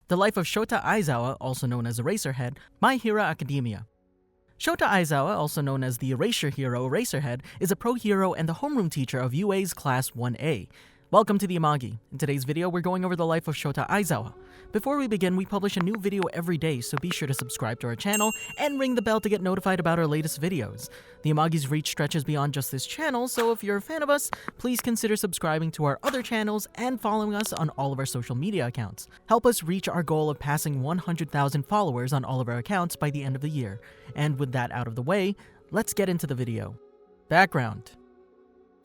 The Life of Shota Aizawa, also known as Eraserhead, My Hero Academia. Shota Aizawa, also known as the Erasure Hero Eraserhead, is a pro hero and the homeroom teacher of UA's Class 1A. Welcome to the Amagi. In today's video, we're going over the life of Shota Aizawa. Before we begin, we publish a new video every day, so be sure to subscribe to our channel and ring the bell to get notified about our latest videos. The Amagi's reach stretches beyond just this channel, so if you're a fan of us, please consider subscribing to our other channels and following us on all of our social media accounts. Help us reach our goal of passing 100,000 followers on all of our accounts by the end of the year. And with that out of the way, let's get into the video. Background.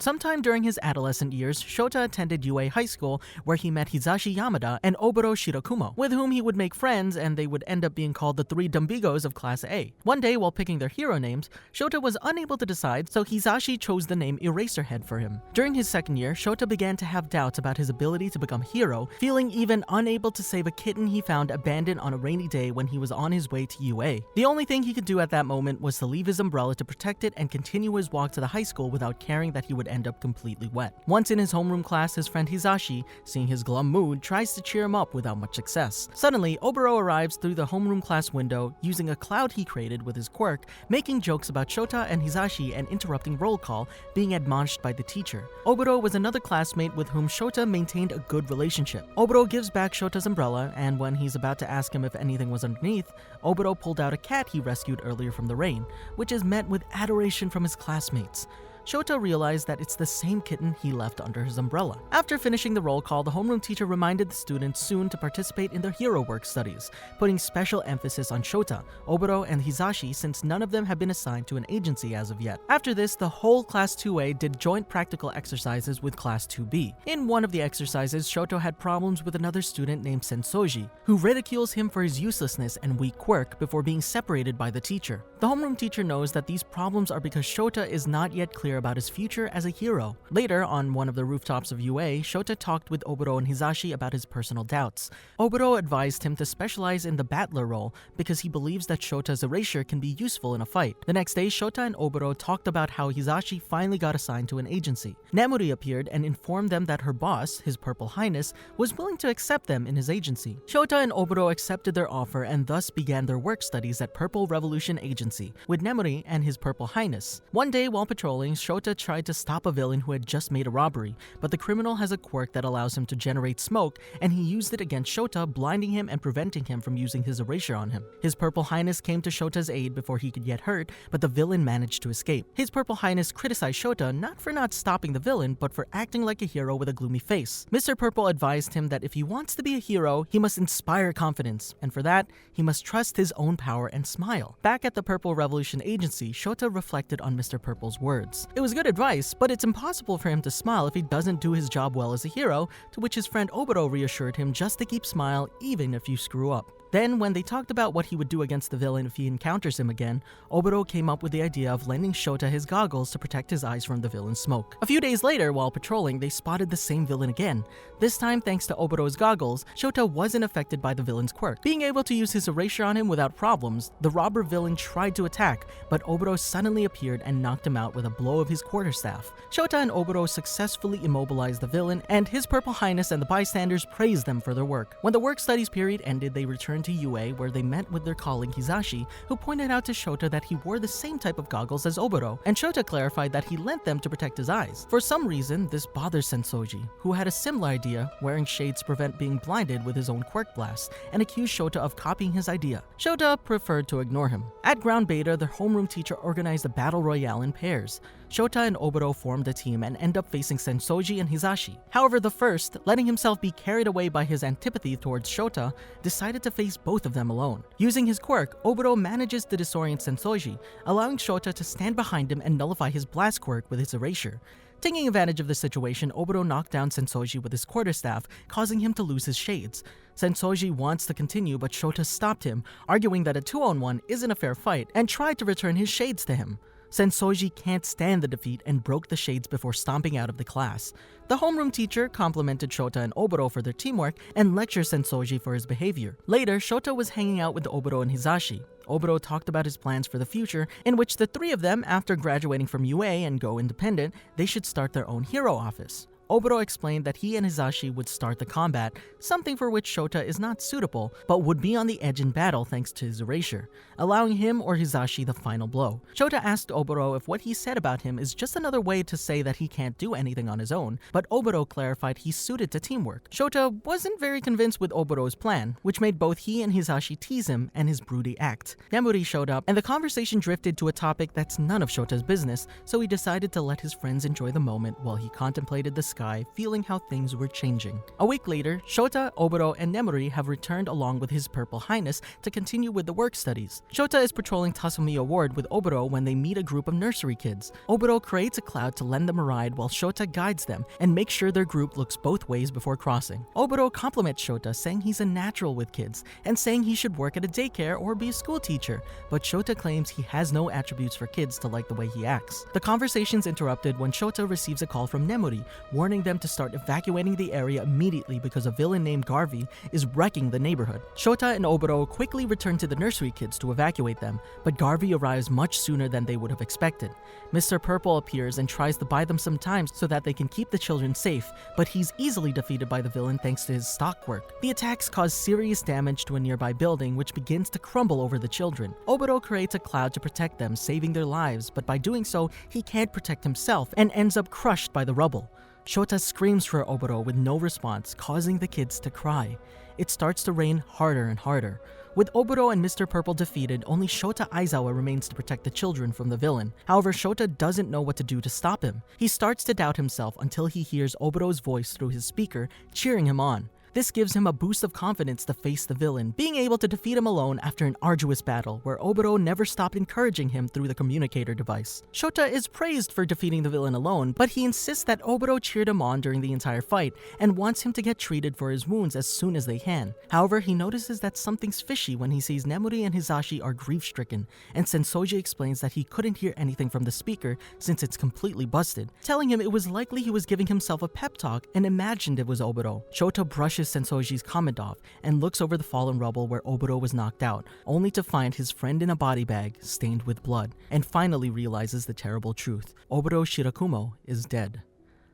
Sometime during his adolescent years, Shota attended UA High School, where he met Hisashi Yamada and Oboro Shirakumo, with whom he would make friends, and they would end up being called the three Dumbigos of Class A. One day, while picking their hero names, Shota was unable to decide, so Hisashi chose the name Eraserhead for him. During his second year, Shota began to have doubts about his ability to become a hero, feeling even unable to save a kitten he found abandoned on a rainy day when he was on his way to UA. The only thing he could do at that moment was to leave his umbrella to protect it and continue his walk to the high school without caring that he would end up completely wet. Once in his homeroom class, his friend Hisashi, seeing his glum mood, tries to cheer him up without much success. Suddenly, Oboro arrives through the homeroom class window using a cloud he created with his quirk, making jokes about Shota and Hisashi and interrupting roll call, being admonished by the teacher. Oboro was another classmate with whom Shota maintained a good relationship. Oboro gives back Shota's umbrella, and when he's about to ask him if anything was underneath, Oboro pulled out a cat he rescued earlier from the rain, which is met with adoration from his classmates. Shota realized that it's the same kitten he left under his umbrella. After finishing the roll call, the homeroom teacher reminded the students soon to participate in their hero work studies, putting special emphasis on Shota, Oboro, and Hisashi since none of them had been assigned to an agency as of yet. After this, the whole Class 2A did joint practical exercises with Class 2B. In one of the exercises, Shota had problems with another student named Sensoji, who ridicules him for his uselessness and weak quirk before being separated by the teacher. The homeroom teacher knows that these problems are because Shota is not yet clear about his future as a hero. Later, on one of the rooftops of UA, Shota talked with Oboro and Hisashi about his personal doubts. Oboro advised him to specialize in the battler role because he believes that Shota's erasure can be useful in a fight. The next day, Shota and Oboro talked about how Hisashi finally got assigned to an agency. Namori appeared and informed them that her boss, His Purple Highness, was willing to accept them in his agency. Shota and Oboro accepted their offer and thus began their work studies at Purple Revolution Agency with Namori and His Purple Highness. One day while patrolling, Shota tried to stop a villain who had just made a robbery, but the criminal has a quirk that allows him to generate smoke, and he used it against Shota, blinding him and preventing him from using his erasure on him. His Purple Highness came to Shota's aid before he could get hurt, but the villain managed to escape. His Purple Highness criticized Shota not for not stopping the villain, but for acting like a hero with a gloomy face. Mr. Purple advised him that if he wants to be a hero, he must inspire confidence, and for that, he must trust his own power and smile. Back at the Purple Revolution Agency, Shota reflected on Mr. Purple's words. It was good advice, but it's impossible for him to smile if he doesn't do his job well as a hero, to which his friend Oboro reassured him just to keep smile even if you screw up. Then, when they talked about what he would do against the villain if he encounters him again, Oboro came up with the idea of lending Shota his goggles to protect his eyes from the villain's smoke. A few days later, while patrolling, they spotted the same villain again. This time, thanks to Oboro's goggles, Shota wasn't affected by the villain's quirk. Being able to use his erasure on him without problems, the robber villain tried to attack, but Oboro suddenly appeared and knocked him out with a blow of his quarterstaff. Shota and Oboro successfully immobilized the villain, and His Purple Highness and the bystanders praised them for their work. When the work studies period ended, they returned to UA, where they met with their colleague Hisashi, who pointed out to Shota that he wore the same type of goggles as Oboro, and Shota clarified that he lent them to protect his eyes. For some reason, this bothers Sensoji, who had a similar idea, wearing shades to prevent being blinded with his own quirk blast, and accused Shota of copying his idea. Shota preferred to ignore him. At ground beta, the homeroom teacher organized a battle royale in pairs. Shota and Oboro formed a team and end up facing Sensoji and Hisashi. However, the first, letting himself be carried away by his antipathy towards Shota, decided to face both of them alone. Using his quirk, Oboro manages to disorient Sensoji, allowing Shota to stand behind him and nullify his blast quirk with his erasure. Taking advantage of the situation, Oboro knocked down Sensoji with his quarterstaff, causing him to lose his shades. Sensoji wants to continue, but Shota stopped him, arguing that a 2-on-1 isn't a fair fight, and tried to return his shades to him. Sensoji can't stand the defeat and broke the shades before stomping out of the class. The homeroom teacher complimented Shota and Oboro for their teamwork and lectured Sensoji for his behavior. Later, Shota was hanging out with Oboro and Hisashi. Oboro talked about his plans for the future, in which the three of them, after graduating from UA and go independent, they should start their own hero office. Oboro explained that he and Hisashi would start the combat, something for which Shota is not suitable, but would be on the edge in battle thanks to his erasure, allowing him or Hisashi the final blow. Shota asked Oboro if what he said about him is just another way to say that he can't do anything on his own, but Oboro clarified he's suited to teamwork. Shota wasn't very convinced with Oboro's plan, which made both he and Hisashi tease him and his broody act. Nemuri showed up, and the conversation drifted to a topic that's none of Shota's business, so he decided to let his friends enjoy the moment while he contemplated the sky, feeling how things were changing. A week later, Shota, Oboro, and Nemuri have returned along with His Purple Highness to continue with the work studies. Shota is patrolling Tasumiya Ward with Oboro when they meet a group of nursery kids. Oboro creates a cloud to lend them a ride while Shota guides them and makes sure their group looks both ways before crossing. Oboro compliments Shota, saying he's a natural with kids and saying he should work at a daycare or be a school teacher, but Shota claims he has no attributes for kids to like the way he acts. The conversation's interrupted when Shota receives a call from Nemuri, warning them to start evacuating the area immediately because a villain named Garvey is wrecking the neighborhood. Shota and Oboro quickly return to the nursery kids to evacuate them, but Garvey arrives much sooner than they would have expected. Mr. Purple appears and tries to buy them some time so that they can keep the children safe, but he's easily defeated by the villain thanks to his stock work. The attacks cause serious damage to a nearby building, which begins to crumble over the children. Oboro creates a cloud to protect them, saving their lives, but by doing so, he can't protect himself and ends up crushed by the rubble. Shota screams for Oboro with no response, causing the kids to cry. It starts to rain harder and harder. With Oboro and Mr. Purple defeated, only Shota Aizawa remains to protect the children from the villain. However, Shota doesn't know what to do to stop him. He starts to doubt himself until he hears Oboro's voice through his speaker, cheering him on. This gives him a boost of confidence to face the villain, being able to defeat him alone after an arduous battle where Oboro never stopped encouraging him through the communicator device. Shota is praised for defeating the villain alone, but he insists that Oboro cheered him on during the entire fight and wants him to get treated for his wounds as soon as they can. However, he notices that something's fishy when he sees Nemuri and Hisashi are grief-stricken, and Sensoji explains that he couldn't hear anything from the speaker since it's completely busted, telling him it was likely he was giving himself a pep talk and imagined it was Oboro. Shota brushes Sensoji's comment off and looks over the fallen rubble where Oboro was knocked out, only to find his friend in a body bag stained with blood, and finally realizes the terrible truth. Oboro Shirakumo is dead.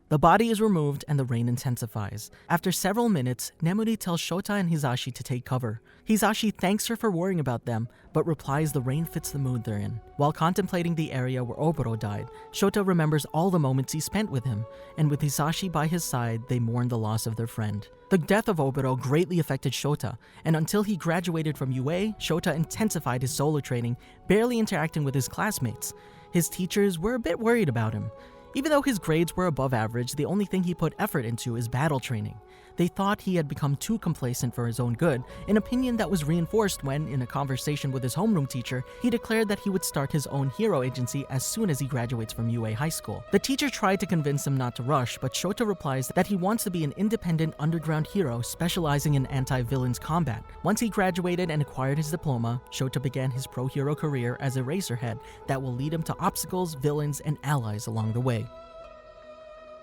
The body is removed and the rain intensifies. After several minutes, Nemuri tells Shota and Hisashi to take cover. Hisashi thanks her for worrying about them, but replies the rain fits the mood they're in. While contemplating the area where Oboro died, Shota remembers all the moments he spent with him, and with Hisashi by his side, they mourn the loss of their friend. The death of Oboro greatly affected Shota, and until he graduated from UA, Shota intensified his solo training, barely interacting with his classmates. His teachers were a bit worried about him. Even though his grades were above average, the only thing he put effort into is battle training. They thought he had become too complacent for his own good, an opinion that was reinforced when, in a conversation with his homeroom teacher, he declared that he would start his own hero agency as soon as he graduates from UA High School. The teacher tried to convince him not to rush, but Shota replies that he wants to be an independent underground hero specializing in anti-villains combat. Once he graduated and acquired his diploma, Shota began his pro-hero career as Eraserhead that will lead him to obstacles, villains, and allies along the way.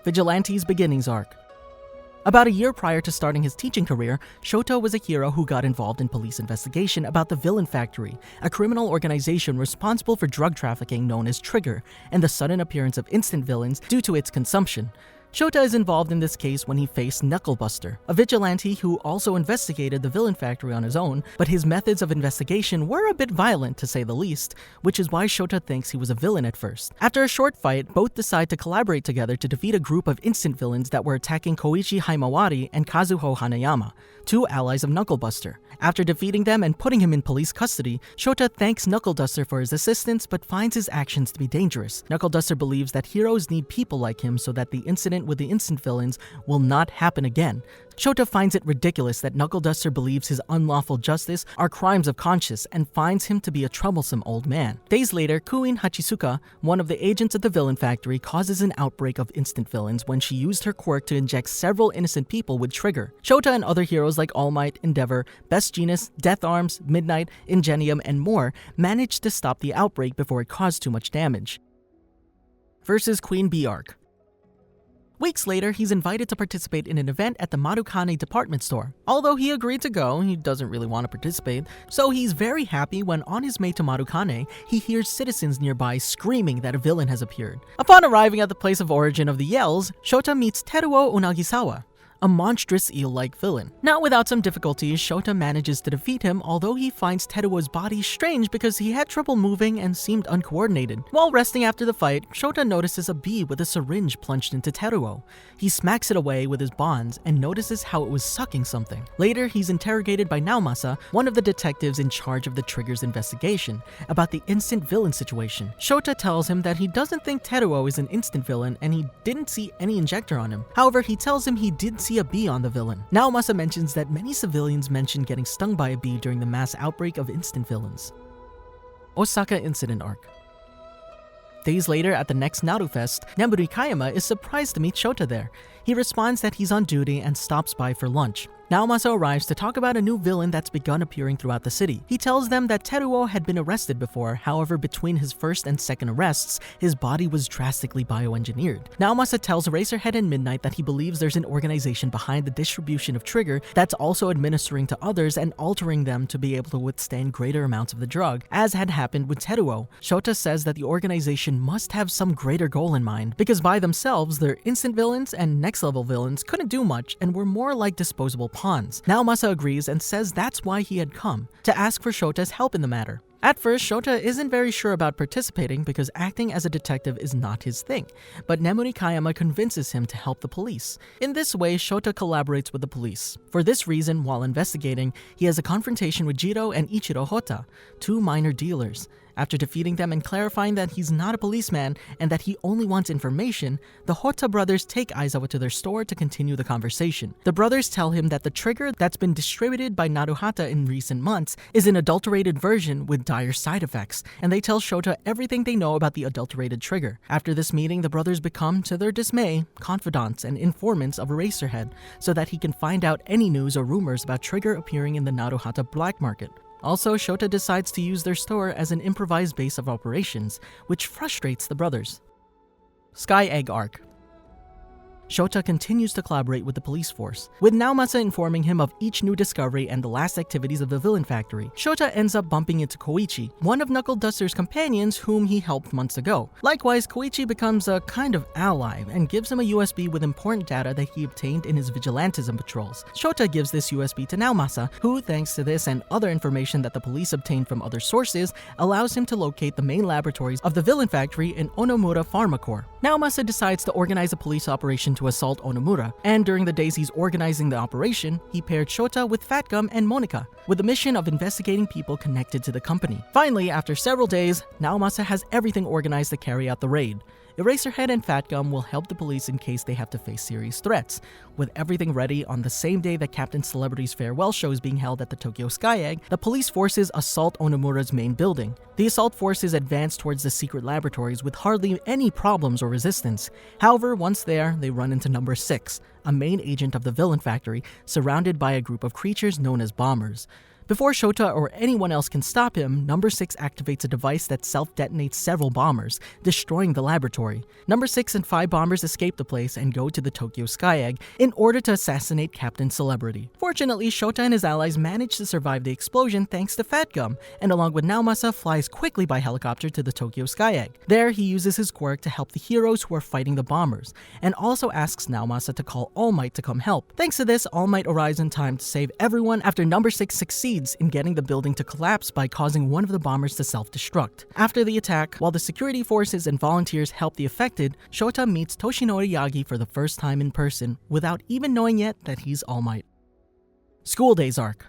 Vigilantes Beginnings Arc. About a year prior to starting his teaching career, Shota was a hero who got involved in police investigation about the Villain Factory, a criminal organization responsible for drug trafficking known as Trigger, and the sudden appearance of instant villains due to its consumption. Shota is involved in this case when he faced Knucklebuster, a vigilante who also investigated the Villain Factory on his own, but his methods of investigation were a bit violent to say the least, which is why Shota thinks he was a villain at first. After a short fight, both decide to collaborate together to defeat a group of instant villains that were attacking Koichi Haimawari and Kazuho Hanayama, two allies of Knucklebuster. After defeating them and putting him in police custody, Shota thanks Knuckleduster for his assistance but finds his actions to be dangerous. Knuckleduster believes that heroes need people like him so that the incident with the instant villains will not happen again. Shota finds it ridiculous that Knuckleduster believes his unlawful justice are crimes of conscience and finds him to be a troublesome old man. Days later, Kuin Hachisuka, one of the agents at the Villain Factory, causes an outbreak of instant villains when she used her quirk to inject several innocent people with Trigger. Shota and other heroes like All Might, Endeavor, Best Genus, Death Arms, Midnight, Ingenium, and more managed to stop the outbreak before it caused too much damage. Versus Queen Bee Arc. Weeks later, he's invited to participate in an event at the Marukane department store. Although he agreed to go, he doesn't really want to participate, so he's very happy when on his way to Marukane, he hears citizens nearby screaming that a villain has appeared. Upon arriving at the place of origin of the yells, Shota meets Teruo Unagisawa, a monstrous eel-like villain. Not without some difficulties, Shota manages to defeat him, although he finds Teruo's body strange because he had trouble moving and seemed uncoordinated. While resting after the fight, Shota notices a bee with a syringe plunged into Teruo. He smacks it away with his bonds and notices how it was sucking something. Later, he's interrogated by Naomasa, one of the detectives in charge of the Trigger's investigation, about the instant villain situation. Shota tells him that he doesn't think Teruo is an instant villain and he didn't see any injector on him. However, he tells him he did see a bee on the villain. Naomasa mentions that many civilians mentioned getting stung by a bee during the mass outbreak of instant villains. Osaka Incident Arc. Days later, at the next Narufest, Nemuri Kayama is surprised to meet Shota there. He responds that he's on duty and stops by for lunch. Naomasa arrives to talk about a new villain that's begun appearing throughout the city. He tells them that Teruo had been arrested before, however between his first and second arrests, his body was drastically bioengineered. Naomasa tells Eraserhead and Midnight that he believes there's an organization behind the distribution of Trigger that's also administering to others and altering them to be able to withstand greater amounts of the drug, as had happened with Teruo. Shota says that the organization must have some greater goal in mind, because by themselves, their instant villains and next level villains couldn't do much and were more like disposable pawns. Naomasa agrees and says that's why he had come, to ask for Shota's help in the matter. At first, Shota isn't very sure about participating because acting as a detective is not his thing, but Nemuri Kayama convinces him to help the police. In this way, Shota collaborates with the police. For this reason, while investigating, he has a confrontation with Jiro and Ichiro Hota, two minor dealers. After defeating them and clarifying that he's not a policeman and that he only wants information, the Hota brothers take Aizawa to their store to continue the conversation. The brothers tell him that the trigger that's been distributed by Naruhata in recent months is an adulterated version with dire side effects, and they tell Shota everything they know about the adulterated trigger. After this meeting, the brothers become, to their dismay, confidants and informants of Eraserhead, so that he can find out any news or rumors about Trigger appearing in the Naruhata black market. Also, Shota decides to use their store as an improvised base of operations, which frustrates the brothers. Sky Egg Arc. Shota continues to collaborate with the police force, with Naomasa informing him of each new discovery and the last activities of the villain factory. Shota ends up bumping into Koichi, one of Knuckle Duster's companions whom he helped months ago. Likewise, Koichi becomes a kind of ally and gives him a USB with important data that he obtained in his vigilantism patrols. Shota gives this USB to Naomasa, who, thanks to this and other information that the police obtained from other sources, allows him to locate the main laboratories of the villain factory in Onomura Pharmacore. Naomasa decides to organize a police operation to assault Onomura, and during the days he's organizing the operation, he paired Shota with Fat Gum and Monica, with the mission of investigating people connected to the company. Finally, after several days, Naomasa has everything organized to carry out the raid. Eraserhead and Fat Gum will help the police in case they have to face serious threats. With everything ready, on the same day that Captain Celebrity's farewell show is being held at the Tokyo Sky Egg, the police forces assault Onomura's main building. The assault forces advance towards the secret laboratories with hardly any problems or resistance. However, once there, they run into Number 6, a main agent of the villain factory, surrounded by a group of creatures known as bombers. Before Shota or anyone else can stop him, Number 6 activates a device that self-detonates several bombers, destroying the laboratory. Number 6 and 5 bombers escape the place and go to the Tokyo Sky Egg in order to assassinate Captain Celebrity. Fortunately, Shota and his allies manage to survive the explosion thanks to Fat Gum, and along with Naomasa, flies quickly by helicopter to the Tokyo Sky Egg. There, he uses his quirk to help the heroes who are fighting the bombers, and also asks Naomasa to call All Might to come help. Thanks to this, All Might arrives in time to save everyone after Number 6 succeeds in getting the building to collapse by causing one of the bombers to self-destruct. After the attack, while the security forces and volunteers help the affected, Shota meets Toshinori Yagi for the first time in person, without even knowing yet that he's All Might. School Days Arc.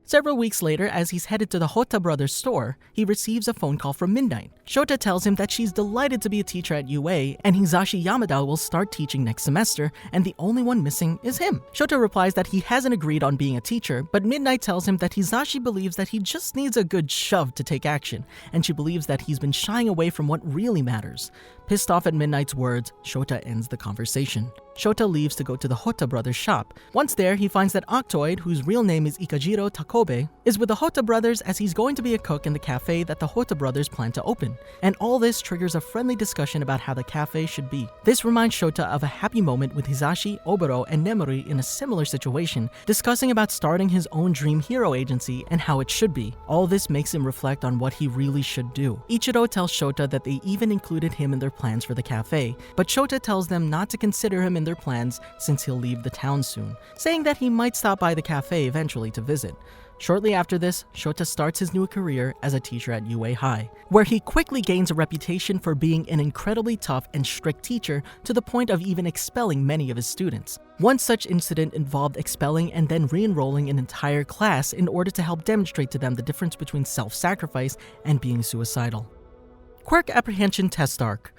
Several weeks later, as he's headed to the Hota brothers' store, he receives a phone call from Midnight. Shota tells him that she's delighted to be a teacher at UA, and Hisashi Yamada will start teaching next semester, and the only one missing is him. Shota replies that he hasn't agreed on being a teacher, but Midnight tells him that Hisashi believes that he just needs a good shove to take action, and she believes that he's been shying away from what really matters. Pissed off at Midnight's words, Shota ends the conversation. Shota leaves to go to the Hota brothers' shop. Once there, he finds that Octoid, whose real name is Ikajiro Takobe, is with the Hota brothers as he's going to be a cook in the cafe that the Hota brothers plan to open. And all this triggers a friendly discussion about how the cafe should be. This reminds Shota of a happy moment with Hisashi, Oboro, and Nemuri in a similar situation, discussing about starting his own dream hero agency and how it should be. All this makes him reflect on what he really should do. Ichiro tells Shota that they even included him in their plans for the cafe, but Shota tells them not to consider him in their plans since he'll leave the town soon, saying that he might stop by the cafe eventually to visit. Shortly after this, Shota starts his new career as a teacher at UA High, where he quickly gains a reputation for being an incredibly tough and strict teacher to the point of even expelling many of his students. One such incident involved expelling and then re-enrolling an entire class in order to help demonstrate to them the difference between self-sacrifice and being suicidal. Quirk Apprehension Test Arc.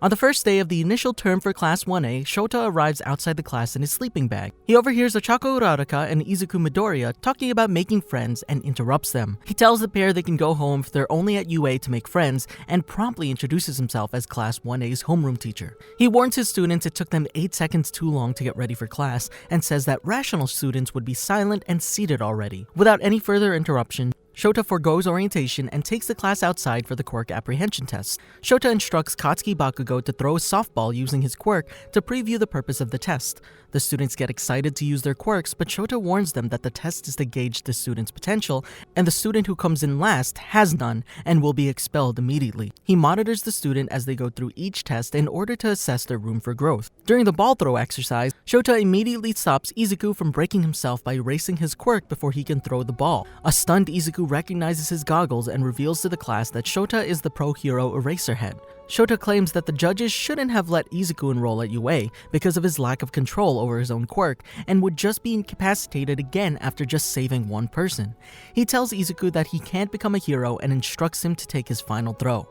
On the first day of the initial term for Class 1A, Shota arrives outside the class in his sleeping bag. He overhears Ochako Uraraka and Izuku Midoriya talking about making friends and interrupts them. He tells the pair they can go home if they're only at UA to make friends and promptly introduces himself as Class 1A's homeroom teacher. He warns his students it took them 8 seconds too long to get ready for class and says that rational students would be silent and seated already. Without any further interruption, Shota forgoes orientation and takes the class outside for the Quirk Apprehension test. Shota instructs Katsuki Bakugo to throw a softball using his quirk to preview the purpose of the test. The students get excited to use their quirks, but Shota warns them that the test is to gauge the student's potential, and the student who comes in last has none and will be expelled immediately. He monitors the student as they go through each test in order to assess their room for growth. During the ball throw exercise, Shota immediately stops Izuku from breaking himself by erasing his quirk before he can throw the ball. A stunned Izuku recognizes his goggles and reveals to the class that Shota is the pro hero Eraserhead. Shota claims that the judges shouldn't have let Izuku enroll at UA because of his lack of control over his own quirk and would just be incapacitated again after just saving one person. He tells Izuku that he can't become a hero and instructs him to take his final throw.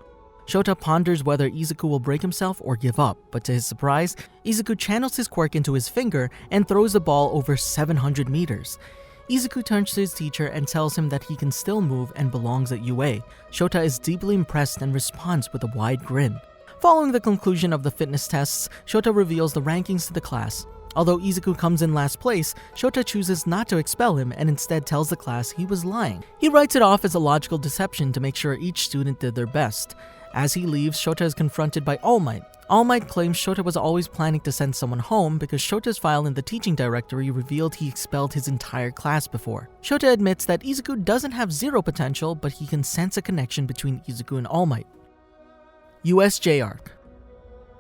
Shota ponders whether Izuku will break himself or give up, but to his surprise, Izuku channels his quirk into his finger and throws the ball over 700 meters. Izuku turns to his teacher and tells him that he can still move and belongs at UA. Shota is deeply impressed and responds with a wide grin. Following the conclusion of the fitness tests, Shota reveals the rankings to the class. Although Izuku comes in last place, Shota chooses not to expel him and instead tells the class he was lying. He writes it off as a logical deception to make sure each student did their best. As he leaves, Shota is confronted by All Might. All Might claims Shota was always planning to send someone home because Shota's file in the teaching directory revealed he expelled his entire class before. Shota admits that Izuku doesn't have zero potential, but he can sense a connection between Izuku and All Might. U.S.J. Arc.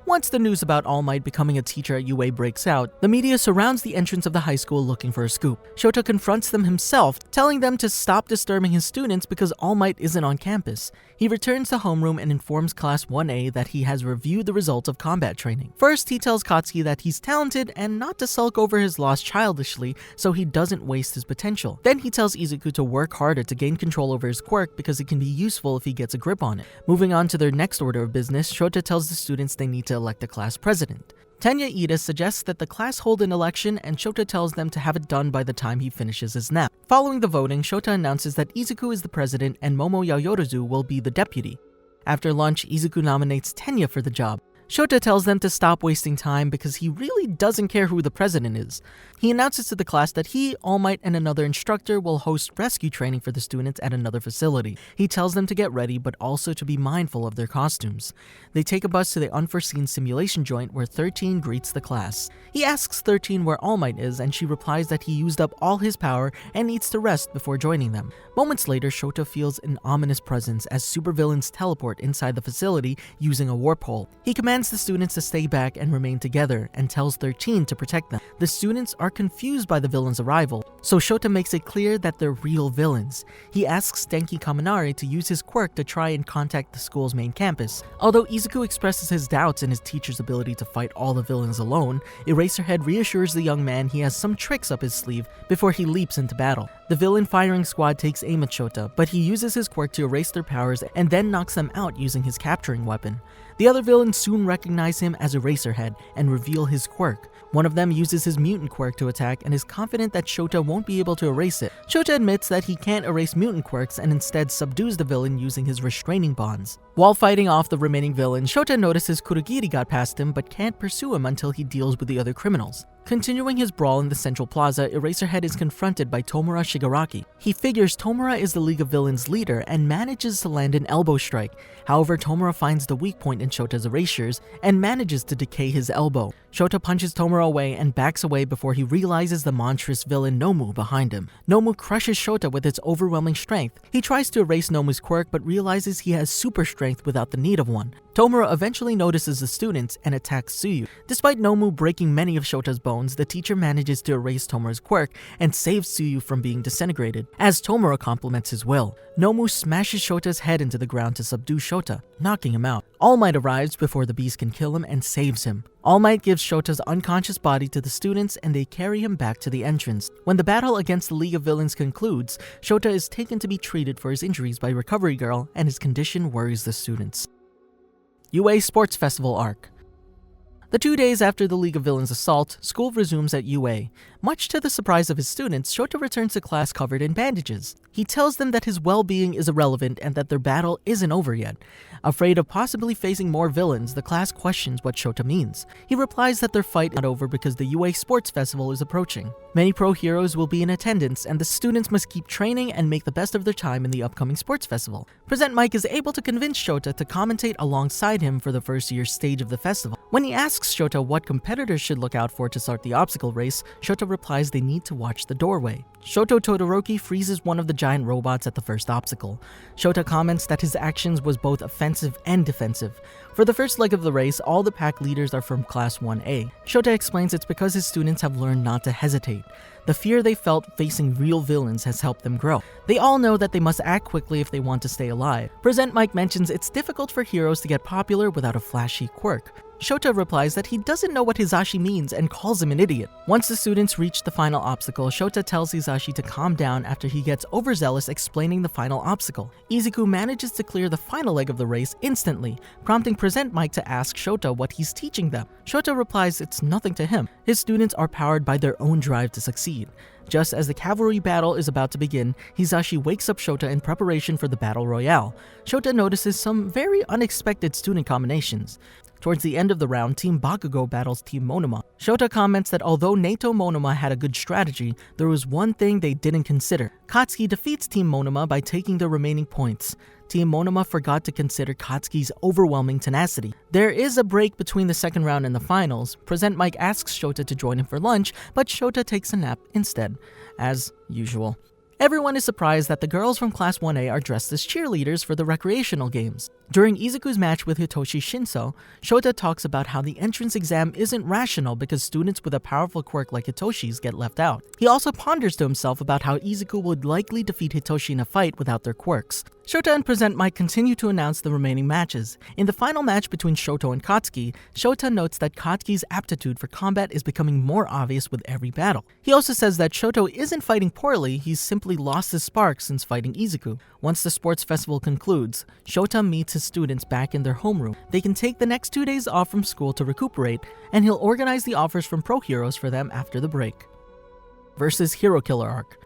Once the news about All Might becoming a teacher at UA breaks out, the media surrounds the entrance of the high school looking for a scoop. Shota confronts them himself, telling them to stop disturbing his students because All Might isn't on campus. He returns to homeroom and informs Class 1A that he has reviewed the results of combat training. First, he tells Katsuki that he's talented and not to sulk over his loss childishly so he doesn't waste his potential. Then he tells Izuku to work harder to gain control over his quirk because it can be useful if he gets a grip on it. Moving on to their next order of business, Shota tells the students they need to elect a class president. Tenya Ida suggests that the class hold an election and Shota tells them to have it done by the time he finishes his nap. Following the voting, Shota announces that Izuku is the president and Momo Yaoyorozu will be the deputy. After lunch, Izuku nominates Tenya for the job. Shota tells them to stop wasting time because he really doesn't care who the president is. He announces to the class that he, All Might, and another instructor will host rescue training for the students at another facility. He tells them to get ready but also to be mindful of their costumes. They take a bus to the unforeseen simulation joint where 13 greets the class. He asks 13 where All Might is and she replies that he used up all his power and needs to rest before joining them. Moments later, Shota feels an ominous presence as supervillains teleport inside the facility using a warp hole. He commands the students to stay back and remain together and tells 13 to protect them. The students are confused by the villains' arrival, so Shota makes it clear that they're real villains. He asks Denki Kaminari to use his quirk to try and contact the school's main campus. Although Izuku expresses his doubts in his teacher's ability to fight all the villains alone, Eraserhead reassures the young man he has some tricks up his sleeve before he leaps into battle. The villain firing squad takes aim at Shota, but he uses his quirk to erase their powers and then knocks them out using his capturing weapon. The other villains soon recognize him as Eraserhead and reveal his quirk. One of them uses his mutant quirk to attack and is confident that Shota won't be able to erase it. Shota admits that he can't erase mutant quirks and instead subdues the villain using his restraining bonds. While fighting off the remaining villain, Shota notices Kurogiri got past him but can't pursue him until he deals with the other criminals. Continuing his brawl in the central plaza, Eraserhead is confronted by Tomura Shigaraki. He figures Tomura is the League of Villains leader and manages to land an elbow strike. However, Tomura finds the weak point in Shota's erasures and manages to decay his elbow. Shota punches Tomura away and backs away before he realizes the monstrous villain Nomu behind him. Nomu crushes Shota with its overwhelming strength. He tries to erase Nomu's quirk but realizes he has super strength without the need of one. Tomura eventually notices the students and attacks Tsuyu. Despite Nomu breaking many of Shota's bones, the teacher manages to erase Tomura's quirk and saves Tsuyu from being disintegrated, as Tomura compliments his will. Nomu smashes Shota's head into the ground to subdue Shota, knocking him out. All Might arrives before the beast can kill him and saves him. All Might gives Shota's unconscious body to the students and they carry him back to the entrance. When the battle against the League of Villains concludes, Shota is taken to be treated for his injuries by Recovery Girl and his condition worries the students. UA Sports Festival Arc. The 2 days after the League of Villains assault, school resumes at UA. Much to the surprise of his students, Shota returns to class covered in bandages. He tells them that his well-being is irrelevant and that their battle isn't over yet. Afraid of possibly facing more villains, the class questions what Shota means. He replies that their fight is not over because the UA Sports Festival is approaching. Many pro heroes will be in attendance and the students must keep training and make the best of their time in the upcoming sports festival. Present Mike is able to convince Shota to commentate alongside him for the first year stage of the festival. When he asks Shota what competitors should look out for to start the obstacle race, Shota replies they need to watch the doorway. Shoto Todoroki freezes one of the giant robots at the first obstacle. Shota comments that his actions was both offensive and defensive. For the first leg of the race, all the pack leaders are from Class 1A. Shota explains it's because his students have learned not to hesitate. The fear they felt facing real villains has helped them grow. They all know that they must act quickly if they want to stay alive. Present Mike mentions it's difficult for heroes to get popular without a flashy quirk. Shota replies that he doesn't know what Hizashi means and calls him an idiot. Once the students reach the final obstacle, Shota tells Hizashi to calm down after he gets overzealous explaining the final obstacle. Izuku manages to clear the final leg of the race instantly, prompting Present Mike to ask Shota what he's teaching them. Shota replies it's nothing to him. His students are powered by their own drive to succeed. Just as the cavalry battle is about to begin, Hizashi wakes up Shota in preparation for the battle royale. Shota notices some very unexpected student combinations. Towards the end of the round, Team Bakugo battles Team Monoma. Shota comments that although Nato Monoma had a good strategy, there was one thing they didn't consider. Katsuki defeats Team Monoma by taking the remaining points. Team Monoma forgot to consider Katsuki's overwhelming tenacity. There is a break between the second round and the finals. Present Mike asks Shota to join him for lunch, but Shota takes a nap instead, as usual. Everyone is surprised that the girls from Class 1A are dressed as cheerleaders for the recreational games. During Izuku's match with Hitoshi Shinso, Shota talks about how the entrance exam isn't rational because students with a powerful quirk like Hitoshi's get left out. He also ponders to himself about how Izuku would likely defeat Hitoshi in a fight without their quirks. Shota and Present Mike continue to announce the remaining matches. In the final match between Shoto and Katsuki, Shota notes that Katsuki's aptitude for combat is becoming more obvious with every battle. He also says that Shoto isn't fighting poorly, he's simply lost his spark since fighting Izuku. Once the sports festival concludes, Shota meets his students back in their homeroom. They can take the next 2 days off from school to recuperate, and he'll organize the offers from pro heroes for them after the break. Versus Hero Killer Arc.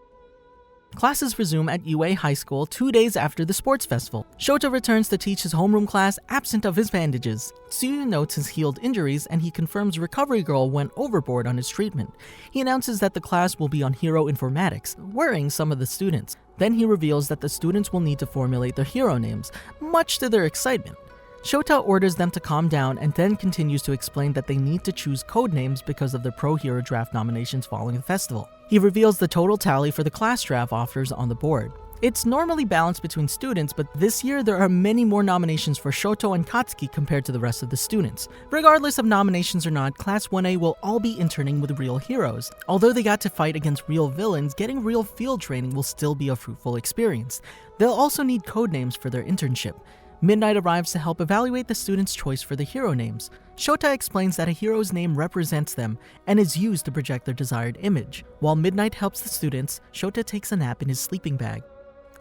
Classes resume at UA High School 2 days after the sports festival. Shota returns to teach his homeroom class absent of his bandages. Tsuyu notes his healed injuries and he confirms Recovery Girl went overboard on his treatment. He announces that the class will be on Hero Informatics, worrying some of the students. Then he reveals that the students will need to formulate their hero names, much to their excitement. Shota orders them to calm down and then continues to explain that they need to choose code names because of the Pro Hero Draft nominations following the festival. He reveals the total tally for the class draft offers on the board. It's normally balanced between students, but this year there are many more nominations for Shoto and Katsuki compared to the rest of the students. Regardless of nominations or not, Class 1A will all be interning with real heroes. Although they got to fight against real villains, getting real field training will still be a fruitful experience. They'll also need code names for their internship. Midnight arrives to help evaluate the students' choice for the hero names. Shota explains that a hero's name represents them and is used to project their desired image. While Midnight helps the students, Shota takes a nap in his sleeping bag.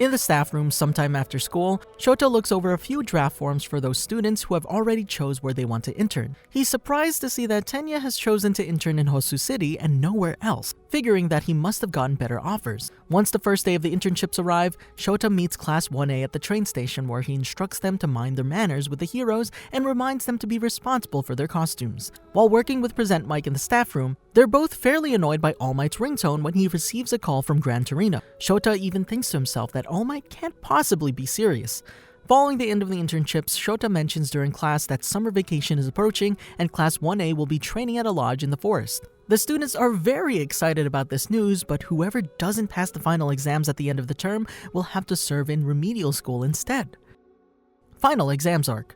In the staff room sometime after school, Shota looks over a few draft forms for those students who have already chose where they want to intern. He's surprised to see that Tenya has chosen to intern in Hosu City and nowhere else, figuring that he must have gotten better offers. Once the first day of the internships arrive, Shota meets Class 1A at the train station where he instructs them to mind their manners with the heroes and reminds them to be responsible for their costumes. While working with Present Mike in the staff room, they're both fairly annoyed by All Might's ringtone when he receives a call from Gran Torino. Shota even thinks to himself that All Might can't possibly be serious. Following the end of the internships, Shota mentions during class that summer vacation is approaching and Class 1A will be training at a lodge in the forest. The students are very excited about this news, but whoever doesn't pass the final exams at the end of the term will have to serve in remedial school instead. Final Exams Arc.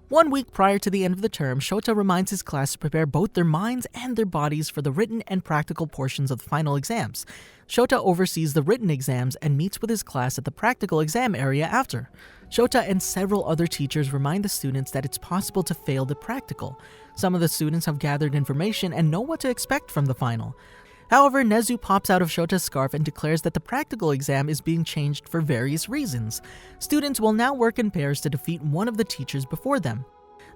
1 week prior to the end of the term, Shota reminds his class to prepare both their minds and their bodies for the written and practical portions of the final exams. Shota oversees the written exams and meets with his class at the practical exam area after. Shota and several other teachers remind the students that it's possible to fail the practical. Some of the students have gathered information and know what to expect from the final. However, Nezu pops out of Shota's scarf and declares that the practical exam is being changed for various reasons. Students will now work in pairs to defeat one of the teachers before them.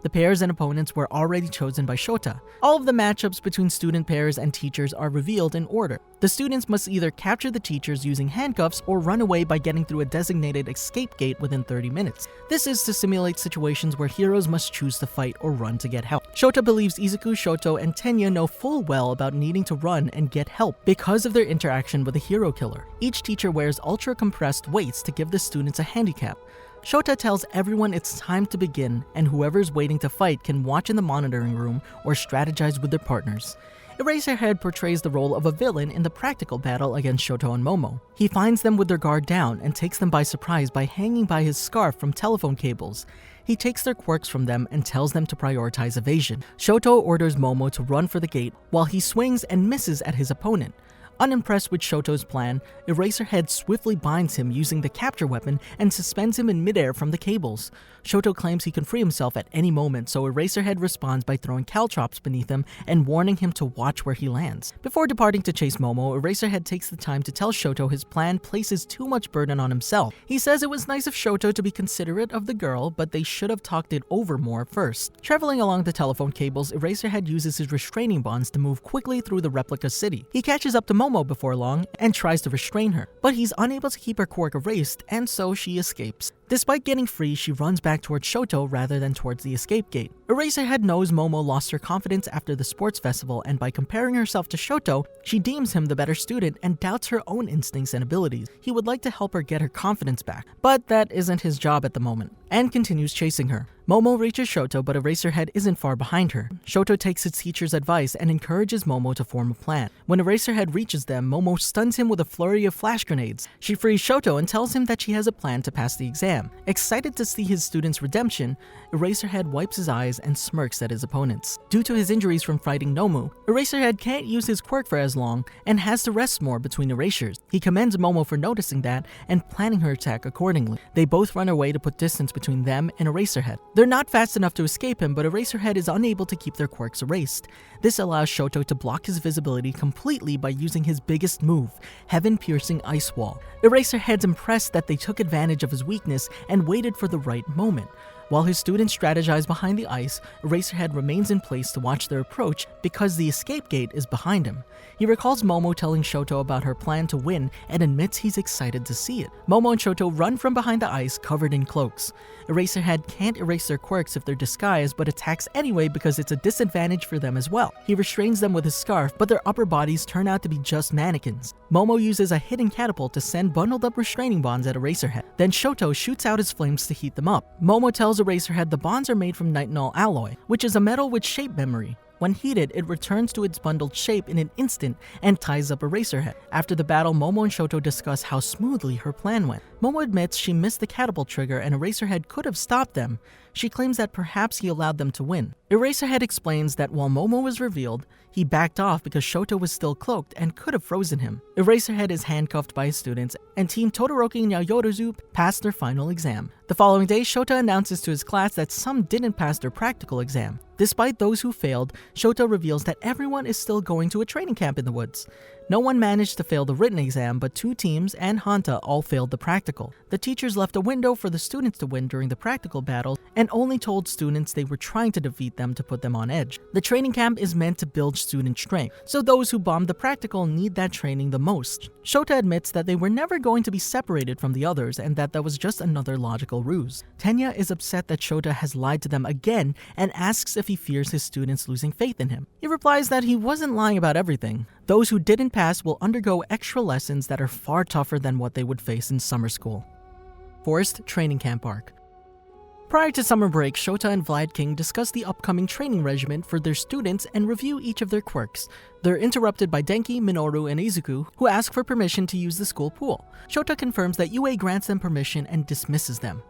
The pairs and opponents were already chosen by Shota. All of the matchups between student pairs and teachers are revealed in order. The students must either capture the teachers using handcuffs or run away by getting through a designated escape gate within 30 minutes. This is to simulate situations where heroes must choose to fight or run to get help. Shota believes Izuku, Shoto, and Tenya know full well about needing to run and get help because of their interaction with the hero killer. Each teacher wears ultra-compressed weights to give the students a handicap. Shota tells everyone it's time to begin, and whoever's waiting to fight can watch in the monitoring room or strategize with their partners. Eraserhead portrays the role of a villain in the practical battle against Shoto and Momo. He finds them with their guard down and takes them by surprise by hanging by his scarf from telephone cables. He takes their quirks from them and tells them to prioritize evasion. Shoto orders Momo to run for the gate while he swings and misses at his opponent. Unimpressed with Shoto's plan, Eraserhead swiftly binds him using the capture weapon and suspends him in midair from the cables. Shoto claims he can free himself at any moment, so Eraserhead responds by throwing caltrops beneath him and warning him to watch where he lands. Before departing to chase Momo, Eraserhead takes the time to tell Shoto his plan places too much burden on himself. He says it was nice of Shoto to be considerate of the girl, but they should have talked it over more first. Traveling along the telephone cables, Eraserhead uses his restraining bonds to move quickly through the replica city. He catches up to Momo before long and tries to restrain her, but he's unable to keep her quirk erased, and so she escapes. Despite getting free, she runs back towards Shoto rather than towards the escape gate. Eraserhead knows Momo lost her confidence after the sports festival, and by comparing herself to Shoto, she deems him the better student and doubts her own instincts and abilities. He would like to help her get her confidence back, but that isn't his job at the moment, and continues chasing her. Momo reaches Shoto, but Eraserhead isn't far behind her. Shoto takes his teacher's advice and encourages Momo to form a plan. When Eraserhead reaches them, Momo stuns him with a flurry of flash grenades. She frees Shoto and tells him that she has a plan to pass the exam. Excited to see his student's redemption, Eraserhead wipes his eyes and smirks at his opponents. Due to his injuries from fighting Nomu, Eraserhead can't use his quirk for as long and has to rest more between erasures. He commends Momo for noticing that and planning her attack accordingly. They both run away to put distance between them and Eraserhead. They're not fast enough to escape him, but Eraserhead is unable to keep their quirks erased. This allows Shoto to block his visibility completely by using his biggest move, Heaven-Piercing Ice Wall. Eraserhead's impressed that they took advantage of his weakness and waited for the right moment. While his students strategize behind the ice, Eraserhead remains in place to watch their approach because the escape gate is behind him. He recalls Momo telling Shoto about her plan to win and admits he's excited to see it. Momo and Shoto run from behind the ice covered in cloaks. Eraserhead can't erase their quirks if they're disguised, but attacks anyway because it's a disadvantage for them as well. He restrains them with his scarf, but their upper bodies turn out to be just mannequins. Momo uses a hidden catapult to send bundled up restraining bonds at Eraserhead. Then Shoto shoots out his flames to heat them up. Momo tells Eraserhead the bonds are made from nitinol alloy, which is a metal with shape memory. When heated, it returns to its bundled shape in an instant and ties up Eraserhead. After the battle, Momo and Shoto discuss how smoothly her plan went. Momo admits she missed the catapult trigger and Eraserhead could have stopped them. She claims that perhaps he allowed them to win. Eraserhead explains that while Momo was revealed, he backed off because Shoto was still cloaked and could have frozen him. Eraserhead is handcuffed by his students, and Team Todoroki and Yaoyorozu passed their final exam. The following day, Shota announces to his class that some didn't pass their practical exam. Despite those who failed, Shota reveals that everyone is still going to a training camp in the woods. No one managed to fail the written exam, but 2 teams and Hanta all failed the practical. The teachers left a window for the students to win during the practical battle and only told students they were trying to defeat them to put them on edge. The training camp is meant to build student strength, so those who bombed the practical need that training the most. Shota admits that they were never going to be separated from the others and that was just another logical ruse. Tenya is upset that Shota has lied to them again and asks if he fears his students losing faith in him. He replies that he wasn't lying about everything. Those who didn't pass will undergo extra lessons that are far tougher than what they would face in summer school. Forest Training Camp Arc. Prior to summer break, Shota and Vlad King discuss the upcoming training regimen for their students and review each of their quirks. They're interrupted by Denki, Minoru, and Izuku, who ask for permission to use the school pool. Shota confirms that UA grants them permission and dismisses them.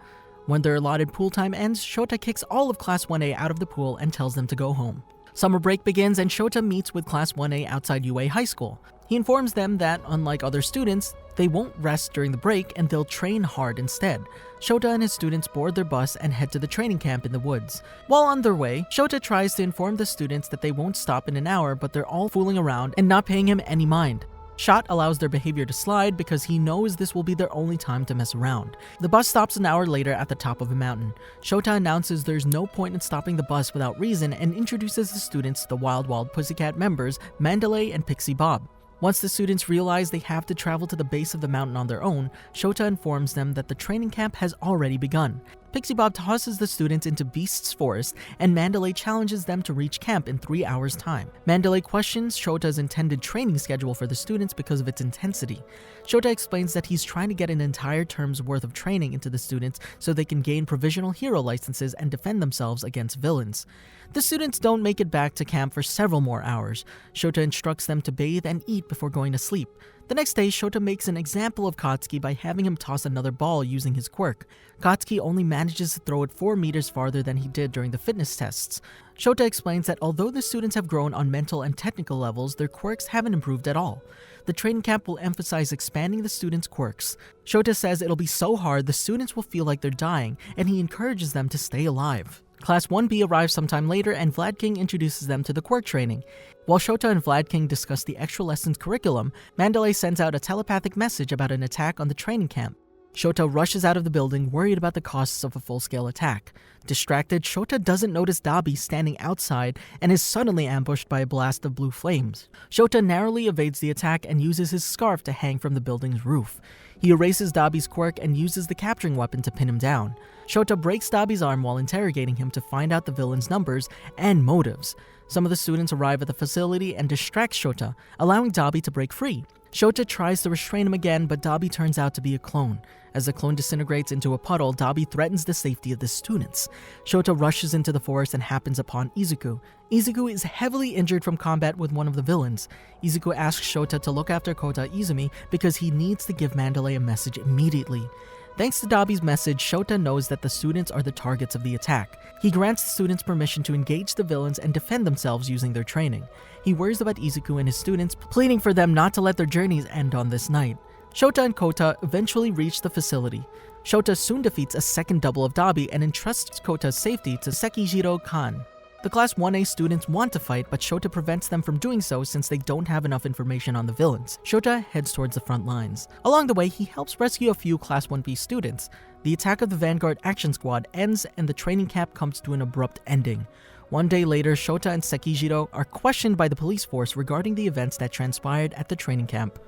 When their allotted pool time ends, Shota kicks all of Class 1A out of the pool and tells them to go home. Summer break begins and Shota meets with Class 1A outside UA High School. He informs them that, unlike other students, they won't rest during the break and they'll train hard instead. Shota and his students board their bus and head to the training camp in the woods. While on their way, Shota tries to inform the students that they won't stop in an hour, but they're all fooling around and not paying him any mind. Shot allows their behavior to slide because he knows this will be their only time to mess around. The bus stops an hour later at the top of a mountain. Shota announces there's no point in stopping the bus without reason and introduces the students to the Wild Wild Pussycat members, Mandalay and Pixie Bob. Once the students realize they have to travel to the base of the mountain on their own, Shota informs them that the training camp has already begun. Pixie Bob tosses the students into Beast's Forest, and Mandalay challenges them to reach camp in 3 hours' time. Mandalay questions Shota's intended training schedule for the students because of its intensity. Shota explains that he's trying to get an entire term's worth of training into the students so they can gain provisional hero licenses and defend themselves against villains. The students don't make it back to camp for several more hours. Shota instructs them to bathe and eat before going to sleep. The next day, Shota makes an example of Katsuki by having him toss another ball using his quirk. Katsuki only manages to throw it 4 meters farther than he did during the fitness tests. Shota explains that although the students have grown on mental and technical levels, their quirks haven't improved at all. The training camp will emphasize expanding the students' quirks. Shota says it'll be so hard the students will feel like they're dying, and he encourages them to stay alive. Class 1B arrives sometime later and Vlad King introduces them to the quirk training. While Shota and Vlad King discuss the extra lessons curriculum, Mandalay sends out a telepathic message about an attack on the training camp. Shota rushes out of the building, worried about the costs of a full-scale attack. Distracted, Shota doesn't notice Dabi standing outside and is suddenly ambushed by a blast of blue flames. Shota narrowly evades the attack and uses his scarf to hang from the building's roof. He erases Dabi's quirk and uses the capturing weapon to pin him down. Shota breaks Dabi's arm while interrogating him to find out the villain's numbers and motives. Some of the students arrive at the facility and distract Shota, allowing Dabi to break free. Shota tries to restrain him again, but Dabi turns out to be a clone. As the clone disintegrates into a puddle, Dabi threatens the safety of the students. Shota rushes into the forest and happens upon Izuku. Izuku is heavily injured from combat with one of the villains. Izuku asks Shota to look after Kota Izumi because he needs to give Mandalay a message immediately. Thanks to Dabi's message, Shota knows that the students are the targets of the attack. He grants the students permission to engage the villains and defend themselves using their training. He worries about Izuku and his students, pleading for them not to let their journeys end on this night. Shota and Kota eventually reach the facility. Shota soon defeats a second double of Dabi and entrusts Kota's safety to Sekijiro Kan. The Class 1A students want to fight, but Shota prevents them from doing so since they don't have enough information on the villains. Shota heads towards the front lines. Along the way, he helps rescue a few Class 1B students. The attack of the Vanguard Action Squad ends and the training camp comes to an abrupt ending. One day later, Shota and Sekijiro are questioned by the police force regarding the events that transpired at the training camp.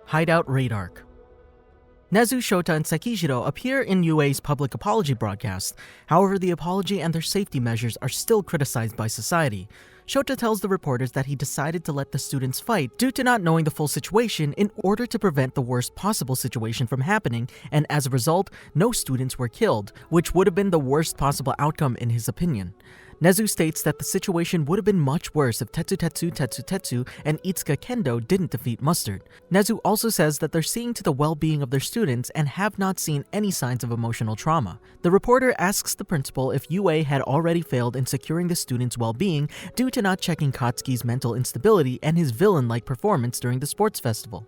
Hideout Raid Arc. Nezu, Shota, and Sekijiro appear in UA's public apology broadcast. However, the apology and their safety measures are still criticized by society. Shota tells the reporters that he decided to let the students fight due to not knowing the full situation in order to prevent the worst possible situation from happening, and as a result, no students were killed, which would have been the worst possible outcome in his opinion. Nezu states that the situation would have been much worse if Tetsu and Itsuka Kendo didn't defeat Mustard. Nezu also says that they're seeing to the well-being of their students and have not seen any signs of emotional trauma. The reporter asks the principal if UA had already failed in securing the students' well-being due to not checking Katsuki's mental instability and his villain-like performance during the sports festival.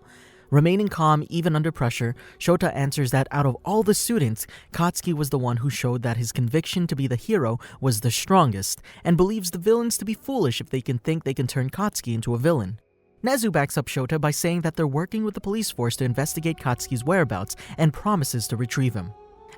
Remaining calm even under pressure, Shota answers that out of all the students, Katsuki was the one who showed that his conviction to be the hero was the strongest, and believes the villains to be foolish if they think they can turn Katsuki into a villain. Nezu backs up Shota by saying that they're working with the police force to investigate Katsuki's whereabouts and promises to retrieve him.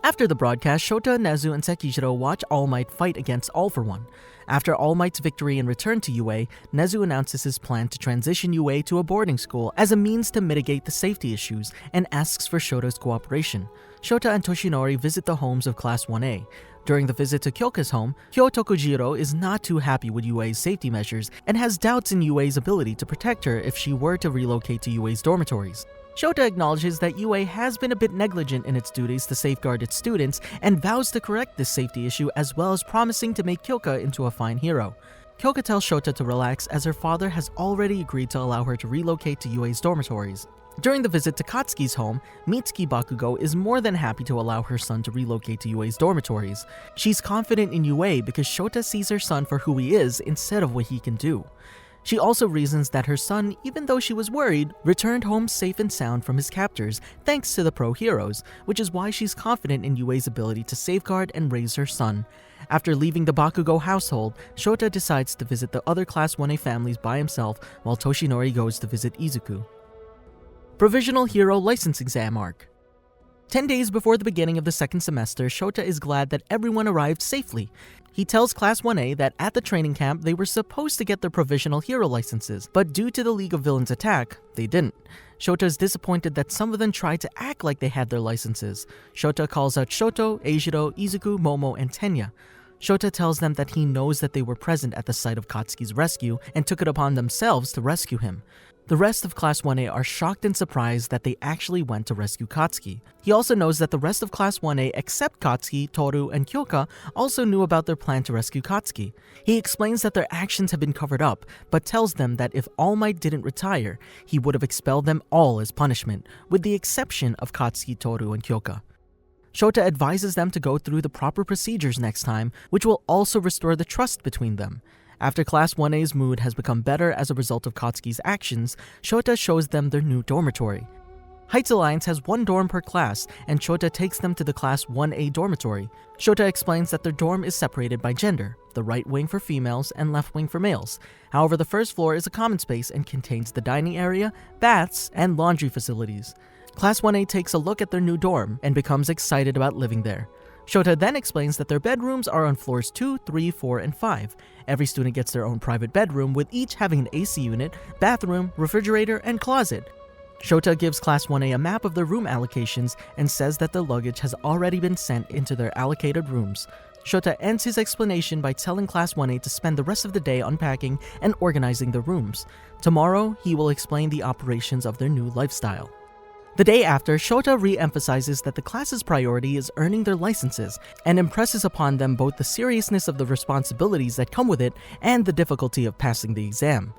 After the broadcast, Shota, Nezu, and Sekijiro watch All Might fight against All for One. After All Might's victory and return to UA, Nezu announces his plan to transition UA to a boarding school as a means to mitigate the safety issues and asks for Shota's cooperation. Shota and Toshinori visit the homes of Class 1A. During the visit to Kyoka's home, Kyo Tokujiro is not too happy with UA's safety measures and has doubts in UA's ability to protect her if she were to relocate to UA's dormitories. Shota acknowledges that UA has been a bit negligent in its duties to safeguard its students and vows to correct this safety issue, as well as promising to make Kyoka into a fine hero. Kyoka tells Shota to relax as her father has already agreed to allow her to relocate to UA's dormitories. During the visit to Katsuki's home, Mitsuki Bakugo is more than happy to allow her son to relocate to UA's dormitories. She's confident in UA because Shota sees her son for who he is instead of what he can do. She also reasons that her son, even though she was worried, returned home safe and sound from his captors thanks to the pro-heroes, which is why she's confident in UA's ability to safeguard and raise her son. After leaving the Bakugo household, Shota decides to visit the other Class 1A families by himself while Toshinori goes to visit Izuku. Provisional Hero License Exam Arc. 10 days before the beginning of the second semester, Shota is glad that everyone arrived safely. He tells Class 1A that at the training camp they were supposed to get their provisional hero licenses, but due to the League of Villains attack, they didn't. Shota is disappointed that some of them tried to act like they had their licenses. Shota calls out Shoto, Eijiro, Izuku, Momo, and Tenya. Shota tells them that he knows that they were present at the site of Katsuki's rescue and took it upon themselves to rescue him. The rest of Class 1A are shocked and surprised that they actually went to rescue Katsuki. He also knows that the rest of Class 1A except Katsuki, Toru, and Kyoka also knew about their plan to rescue Katsuki. He explains that their actions have been covered up, but tells them that if All Might didn't retire, he would have expelled them all as punishment, with the exception of Katsuki, Toru, and Kyoka. Shota advises them to go through the proper procedures next time, which will also restore the trust between them. After Class 1A's mood has become better as a result of Katsuki's actions, Shota shows them their new dormitory. Heights Alliance has one dorm per class, and Shota takes them to the Class 1A dormitory. Shota explains that their dorm is separated by gender, the right wing for females and left wing for males. However, the first floor is a common space and contains the dining area, baths, and laundry facilities. Class 1A takes a look at their new dorm and becomes excited about living there. Shota then explains that their bedrooms are on floors 2, 3, 4, and 5. Every student gets their own private bedroom, with each having an AC unit, bathroom, refrigerator, and closet. Shota gives Class 1A a map of their room allocations and says that the luggage has already been sent into their allocated rooms. Shota ends his explanation by telling Class 1A to spend the rest of the day unpacking and organizing their rooms. Tomorrow, he will explain the operations of their new lifestyle. The day after, Shota re-emphasizes that the class's priority is earning their licenses and impresses upon them both the seriousness of the responsibilities that come with it and the difficulty of passing the exam.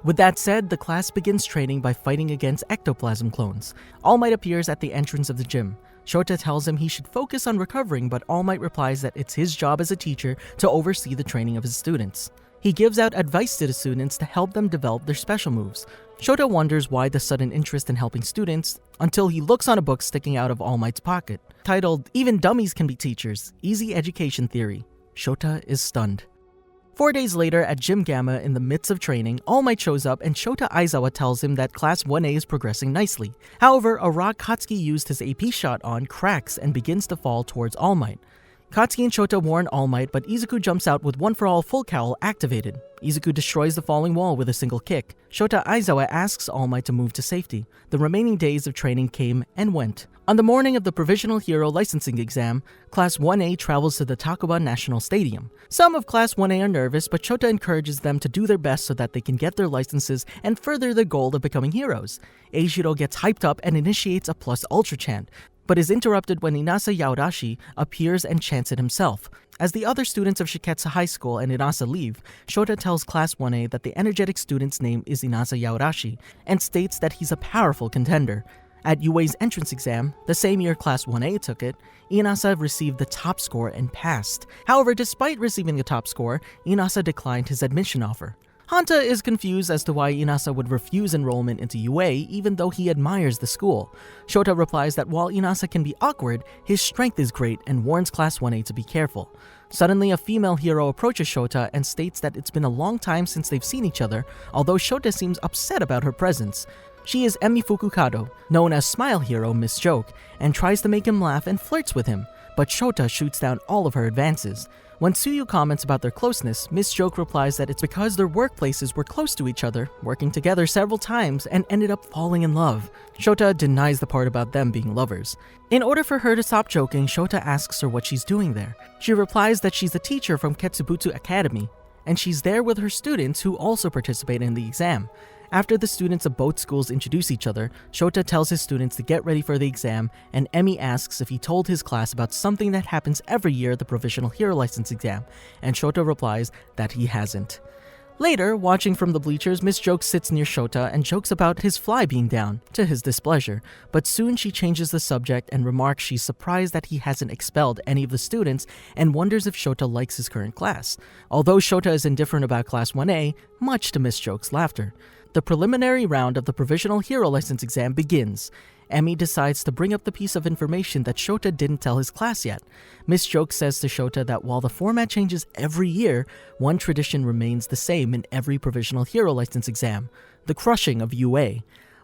With that said, the class begins training by fighting against ectoplasm clones. All Might appears at the entrance of the gym. Shota tells him he should focus on recovering, but All Might replies that it's his job as a teacher to oversee the training of his students. He gives out advice to the students to help them develop their special moves. Shota wonders why the sudden interest in helping students until he looks on a book sticking out of All Might's pocket, titled "Even Dummies Can Be Teachers, Easy Education Theory." Shota is stunned. 4 days later, at Gym Gamma in the midst of training, All Might shows up and Shota Aizawa tells him that Class 1A is progressing nicely. However, a rock Katsuki used his AP shot on cracks and begins to fall towards All Might. Katsuki and Shota warn All Might, but Izuku jumps out with One for All Full Cowl activated. Izuku destroys the falling wall with a single kick. Shota Aizawa asks All Might to move to safety. The remaining days of training came and went. On the morning of the Provisional Hero licensing exam, Class 1A travels to the Takuba National Stadium. Some of Class 1A are nervous, but Shota encourages them to do their best so that they can get their licenses and further their goal of becoming heroes. Eijiro gets hyped up and initiates a Plus Ultra chant, but is interrupted when Inasa Yaodashi appears and chants it himself. As the other students of Shiketsu High School and Inasa leave, Shota tells Class 1A that the energetic student's name is Inasa Yaodashi, and states that he's a powerful contender. At UA's entrance exam, the same year Class 1A took it, Inasa received the top score and passed. However, despite receiving the top score, Inasa declined his admission offer. Hanta is confused as to why Inasa would refuse enrollment into UA even though he admires the school. Shota replies that while Inasa can be awkward, his strength is great and warns Class 1A to be careful. Suddenly, a female hero approaches Shota and states that it's been a long time since they've seen each other, although Shota seems upset about her presence. She is Emi Fukukado, known as Smile Hero Miss Joke, and tries to make him laugh and flirts with him, but Shota shoots down all of her advances. When Tsuyu comments about their closeness, Miss Joke replies that it's because their workplaces were close to each other, working together several times, and ended up falling in love. Shota denies the part about them being lovers. In order for her to stop joking, Shota asks her what she's doing there. She replies that she's a teacher from Ketsubutsu Academy, and she's there with her students who also participate in the exam. After the students of both schools introduce each other, Shota tells his students to get ready for the exam, and Emi asks if he told his class about something that happens every year at the Provisional Hero License exam, and Shota replies that he hasn't. Later, watching from the bleachers, Miss Joke sits near Shota and jokes about his fly being down, to his displeasure, but soon she changes the subject and remarks she's surprised that he hasn't expelled any of the students and wonders if Shota likes his current class, although Shota is indifferent about Class 1A, much to Miss Joke's laughter. The preliminary round of the Provisional Hero License exam begins. Emi decides to bring up the piece of information that Shota didn't tell his class yet. Miss Joke says to Shota that while the format changes every year, one tradition remains the same in every Provisional Hero License exam, the crushing of UA.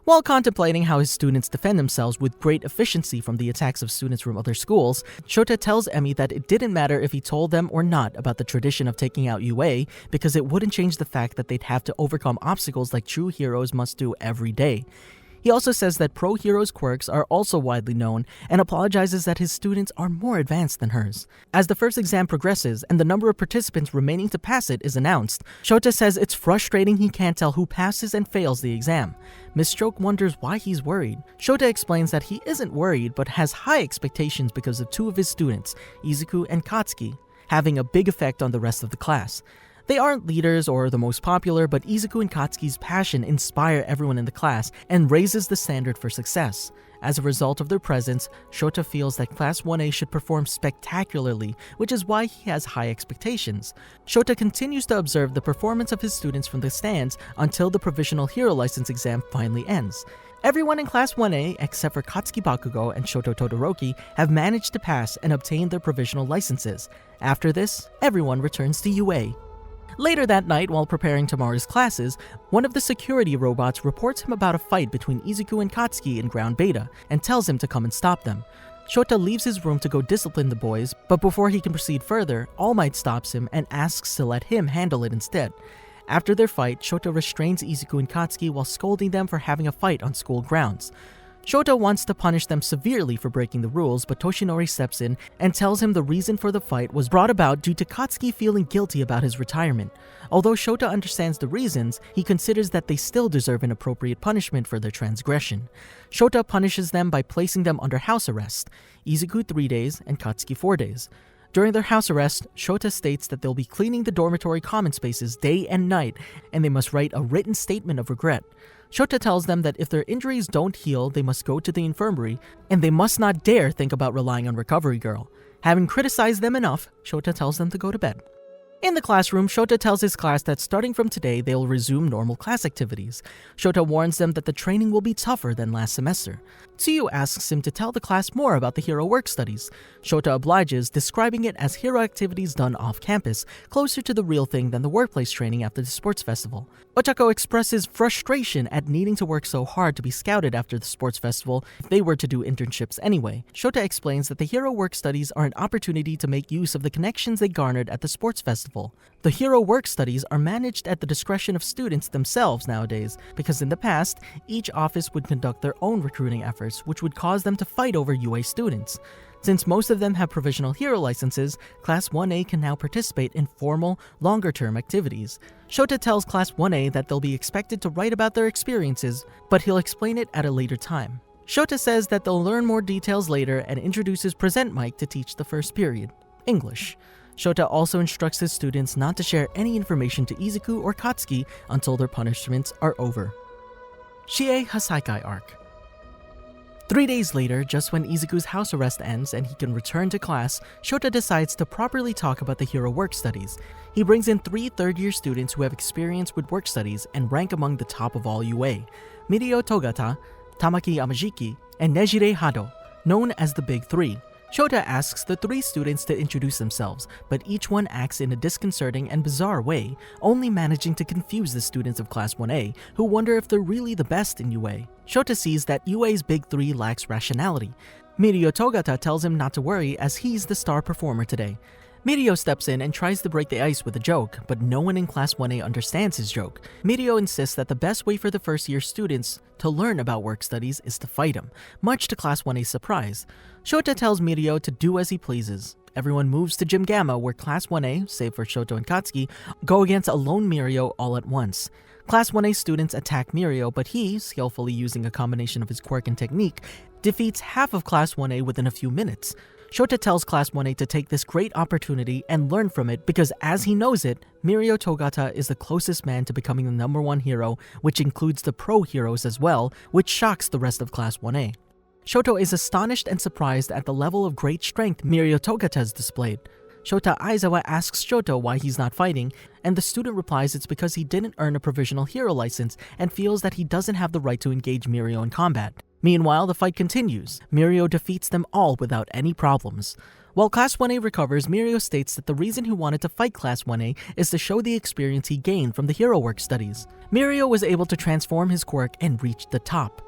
While contemplating how his students defend themselves with great efficiency from the attacks of students from other schools, Shota tells Emi that it didn't matter if he told them or not about the tradition of taking out UA because it wouldn't change the fact that they'd have to overcome obstacles like true heroes must do every day. He also says that pro heroes' quirks are also widely known and apologizes that his students are more advanced than hers. As the first exam progresses and the number of participants remaining to pass it is announced, Shota says it's frustrating he can't tell who passes and fails the exam. Miss Joke wonders why he's worried. Shota explains that he isn't worried but has high expectations because of two of his students, Izuku and Katsuki, having a big effect on the rest of the class. They aren't leaders or the most popular, but Izuku and Katsuki's passion inspire everyone in the class and raises the standard for success. As a result of their presence, Shota feels that Class 1A should perform spectacularly, which is why he has high expectations. Shota continues to observe the performance of his students from the stands until the Provisional Hero License exam finally ends. Everyone in Class 1A, except for Katsuki Bakugo and Shoto Todoroki, have managed to pass and obtain their provisional licenses. After this, everyone returns to UA. Later that night, while preparing tomorrow's classes, one of the security robots reports him about a fight between Izuku and Katsuki in Ground Beta, and tells him to come and stop them. Shota leaves his room to go discipline the boys, but before he can proceed further, All Might stops him and asks to let him handle it instead. After their fight, Shota restrains Izuku and Katsuki while scolding them for having a fight on school grounds. Shota wants to punish them severely for breaking the rules, but Toshinori steps in and tells him the reason for the fight was brought about due to Katsuki feeling guilty about his retirement. Although Shota understands the reasons, he considers that they still deserve an appropriate punishment for their transgression. Shota punishes them by placing them under house arrest, Izuku 3 days and Katsuki 4 days. During their house arrest, Shota states that they'll be cleaning the dormitory common spaces day and night, and they must write a written statement of regret. Shota tells them that if their injuries don't heal, they must go to the infirmary, and they must not dare think about relying on Recovery Girl. Having criticized them enough, Shota tells them to go to bed. In the classroom, Shota tells his class that starting from today, they'll resume normal class activities. Shota warns them that the training will be tougher than last semester. Tsuyu asks him to tell the class more about the hero work studies. Shota obliges, describing it as hero activities done off-campus, closer to the real thing than the workplace training after the sports festival. Ochako expresses frustration at needing to work so hard to be scouted after the sports festival if they were to do internships anyway. Shota explains that the hero work studies are an opportunity to make use of the connections they garnered at the sports festival. The hero work studies are managed at the discretion of students themselves nowadays, because in the past, each office would conduct their own recruiting efforts, which would cause them to fight over UA students. Since most of them have provisional hero licenses, Class 1A can now participate in formal, longer-term activities. Shota tells Class 1A that they'll be expected to write about their experiences, but he'll explain it at a later time. Shota says that they'll learn more details later and introduces Present Mic to teach the first period, English. Shota also instructs his students not to share any information to Izuku or Katsuki until their punishments are over. Shie Hassaikai Arc. 3 days later, just when Izuku's house arrest ends and he can return to class, Shota decides to properly talk about the hero work studies. He brings in 3 third-year students who have experience with work studies and rank among the top of all UA: Mirio Togata, Tamaki Amajiki, and Nejire Hado, known as the Big Three. Shota asks the 3 students to introduce themselves, but each one acts in a disconcerting and bizarre way, only managing to confuse the students of Class 1A, who wonder if they're really the best in UA. Shota sees that UA's Big Three lacks rationality. Mirio Togata tells him not to worry as he's the star performer today. Mirio steps in and tries to break the ice with a joke, but no one in Class 1A understands his joke. Mirio insists that the best way for the first-year students to learn about work studies is to fight him, much to Class 1A's surprise. Shota tells Mirio to do as he pleases. Everyone moves to Gym Gamma, where Class 1A, save for Shoto and Katsuki, go against a lone Mirio all at once. Class 1A students attack Mirio, but he, skillfully using a combination of his quirk and technique, defeats half of Class 1A within a few minutes. Shota tells Class 1A to take this great opportunity and learn from it because, as he knows it, Mirio Togata is the closest man to becoming the #1 hero, which includes the pro heroes as well, which shocks the rest of Class 1A. Shoto is astonished and surprised at the level of great strength Mirio Togata has displayed. Shota Aizawa asks Shoto why he's not fighting, and the student replies it's because he didn't earn a provisional hero license and feels that he doesn't have the right to engage Mirio in combat. Meanwhile, the fight continues. Mirio defeats them all without any problems. While Class 1A recovers, Mirio states that the reason he wanted to fight Class 1A is to show the experience he gained from the hero work studies. Mirio was able to transform his quirk and reach the top.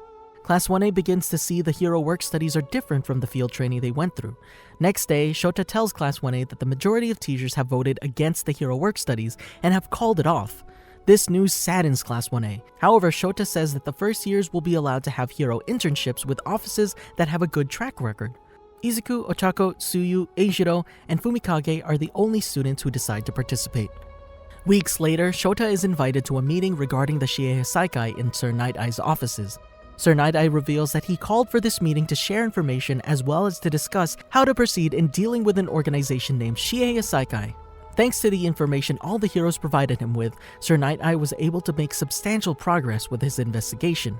Class 1A begins to see the hero work studies are different from the field training they went through. Next day, Shota tells Class 1A that the majority of teachers have voted against the hero work studies and have called it off. This news saddens Class 1A. However, Shota says that the first years will be allowed to have hero internships with offices that have a good track record. Izuku, Ochako, Tsuyu, Eijiro, and Fumikage are the only students who decide to participate. Weeks later, Shota is invited to a meeting regarding the Shie Hassaikai in Sir Night-Eye's offices. Sir Night-Eye reveals that he called for this meeting to share information as well as to discuss how to proceed in dealing with an organization named Shie Hassaikai. Thanks to the information all the heroes provided him with, Sir Night-Eye was able to make substantial progress with his investigation.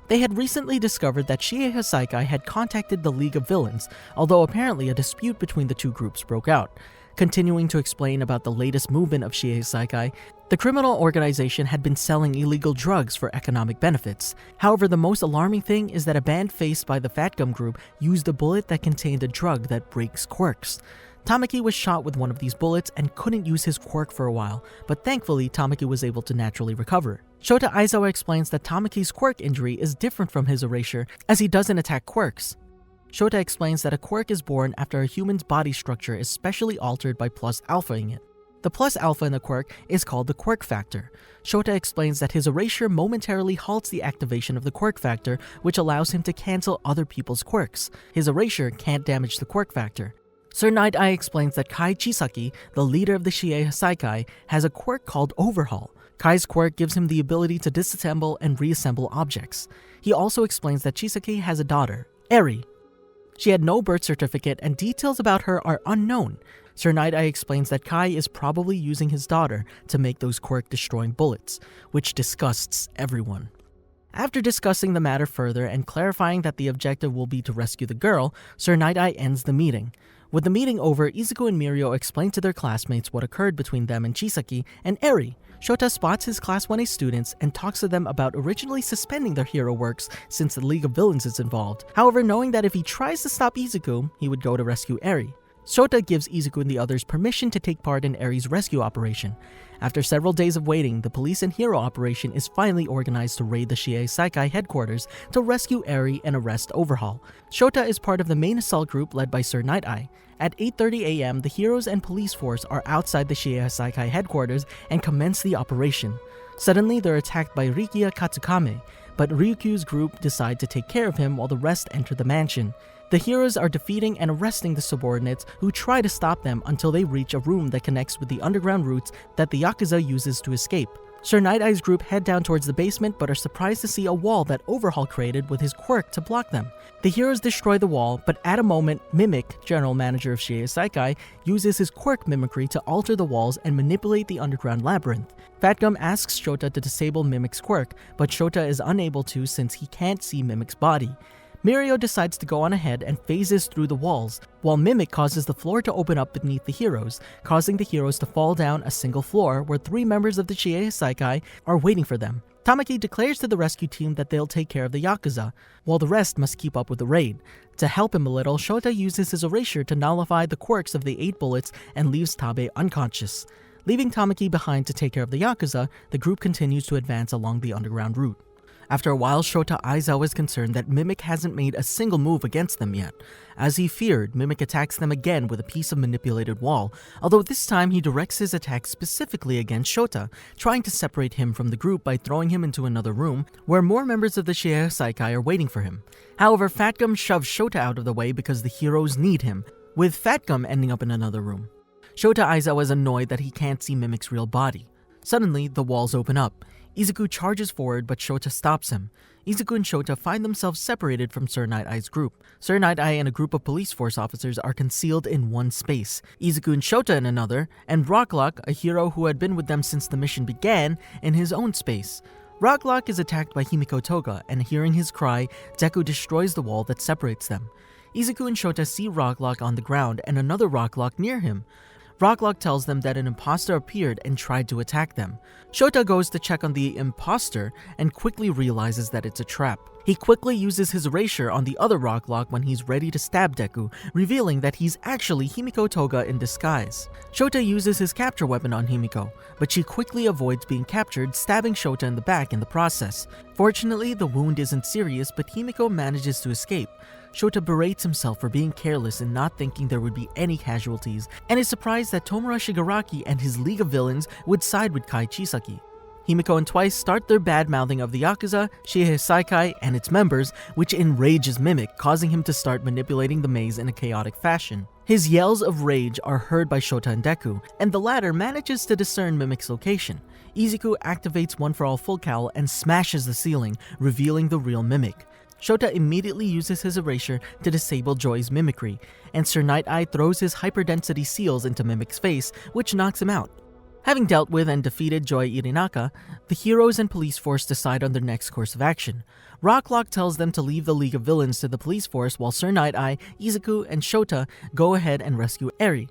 They had recently discovered that Shie Hassaikai had contacted the League of Villains, although apparently a dispute between the two groups broke out. Continuing to explain about the latest movement of Shie Hassaikai, the criminal organization had been selling illegal drugs for economic benefits. However, the most alarming thing is that a band faced by the Fat Gum group used a bullet that contained a drug that breaks quirks. Tamaki was shot with one of these bullets and couldn't use his quirk for a while, but thankfully Tamaki was able to naturally recover. Shota Aizawa explains that Tamaki's quirk injury is different from his erasure, as he doesn't attack quirks. Shota explains that a quirk is born after a human's body structure is specially altered by plus alpha-ing it. The plus alpha in the quirk is called the quirk factor. Shota explains that his erasure momentarily halts the activation of the quirk factor, which allows him to cancel other people's quirks. His erasure can't damage the quirk factor. Sir Night-Eye explains that Kai Chisaki, the leader of the Shie Hassaikai, has a quirk called Overhaul. Kai's quirk gives him the ability to disassemble and reassemble objects. He also explains that Chisaki has a daughter, Eri. She had no birth certificate and details about her are unknown. Sir Night-Eye explains that Kai is probably using his daughter to make those quirk-destroying bullets, which disgusts everyone. After discussing the matter further and clarifying that the objective will be to rescue the girl, Sir Night-Eye ends the meeting. With the meeting over, Izuku and Mirio explain to their classmates what occurred between them and Chisaki and Eri. Shota spots his Class 1A students and talks to them about originally suspending their hero works since the League of Villains is involved. However, knowing that if he tries to stop Izuku, he would go to rescue Eri. Shota gives Izuku and the others permission to take part in Eri's rescue operation. After several days of waiting, the police and hero operation is finally organized to raid the Shie Hassaikai headquarters to rescue Eri and arrest Overhaul. Shota is part of the main assault group led by Sir Night-Eye. At 8:30 a.m., the heroes and police force are outside the Shie Hassaikai headquarters and commence the operation. Suddenly, they're attacked by Rikiya Katsukame, but Ryukyu's group decide to take care of him while the rest enter the mansion. The heroes are defeating and arresting the subordinates who try to stop them until they reach a room that connects with the underground routes that the Yakuza uses to escape. Sir Night-Eye's group head down towards the basement but are surprised to see a wall that Overhaul created with his quirk to block them. The heroes destroy the wall, but at a moment, Mimic, general manager of Shie Hassaikai, uses his quirk mimicry to alter the walls and manipulate the underground labyrinth. Fatgum asks Shota to disable Mimic's quirk, but Shota is unable to since he can't see Mimic's body. Mirio decides to go on ahead and phases through the walls, while Mimic causes the floor to open up beneath the heroes, causing the heroes to fall down a single floor where 3 members of the Shie Hassaikai are waiting for them. Tamaki declares to the rescue team that they'll take care of the Yakuza, while the rest must keep up with the raid. To help him a little, Shota uses his erasure to nullify the quirks of the 8 bullets and leaves Tabe unconscious. Leaving Tamaki behind to take care of the Yakuza, the group continues to advance along the underground route. After a while, Shota Aizawa is concerned that Mimic hasn't made a single move against them yet. As he feared, Mimic attacks them again with a piece of manipulated wall, although this time he directs his attack specifically against Shota, trying to separate him from the group by throwing him into another room where more members of the Shie Hassaikai are waiting for him. However, Fatgum shoves Shota out of the way because the heroes need him, with Fatgum ending up in another room. Shota Aizawa is annoyed that he can't see Mimic's real body. Suddenly, the walls open up. Izuku charges forward, but Shota stops him. Izuku and Shota find themselves separated from Sir Night-Eye's group. Sir Night-Eye and a group of police force officers are concealed in one space, Izuku and Shota in another, and Rocklock, a hero who had been with them since the mission began, in his own space. Rocklock is attacked by Himiko Toga, and hearing his cry, Deku destroys the wall that separates them. Izuku and Shota see Rocklock on the ground and another Rocklock near him. Rocklock tells them that an imposter appeared and tried to attack them. Shota goes to check on the imposter and quickly realizes that it's a trap. He quickly uses his erasure on the other Rocklock when he's ready to stab Deku, revealing that he's actually Himiko Toga in disguise. Shota uses his capture weapon on Himiko, but she quickly avoids being captured, stabbing Shota in the back in the process. Fortunately, the wound isn't serious, but Himiko manages to escape. Shota berates himself for being careless and not thinking there would be any casualties, and is surprised that Tomura Shigaraki and his League of Villains would side with Kai Chisaki. Himiko and Twice start their bad-mouthing of the Yakuza, Shie Hassaikai, and its members, which enrages Mimic, causing him to start manipulating the maze in a chaotic fashion. His yells of rage are heard by Shota and Deku, and the latter manages to discern Mimic's location. Izuku activates One for All Full Cowl and smashes the ceiling, revealing the real Mimic. Shota immediately uses his erasure to disable Joy's mimicry, and Sir Night-Eye throws his hyperdensity seals into Mimic's face, which knocks him out. Having dealt with and defeated Joy Irinaka, the heroes and police force decide on their next course of action. Rocklock tells them to leave the League of Villains to the police force while Sir Night-Eye, Izuku, and Shota go ahead and rescue Eri.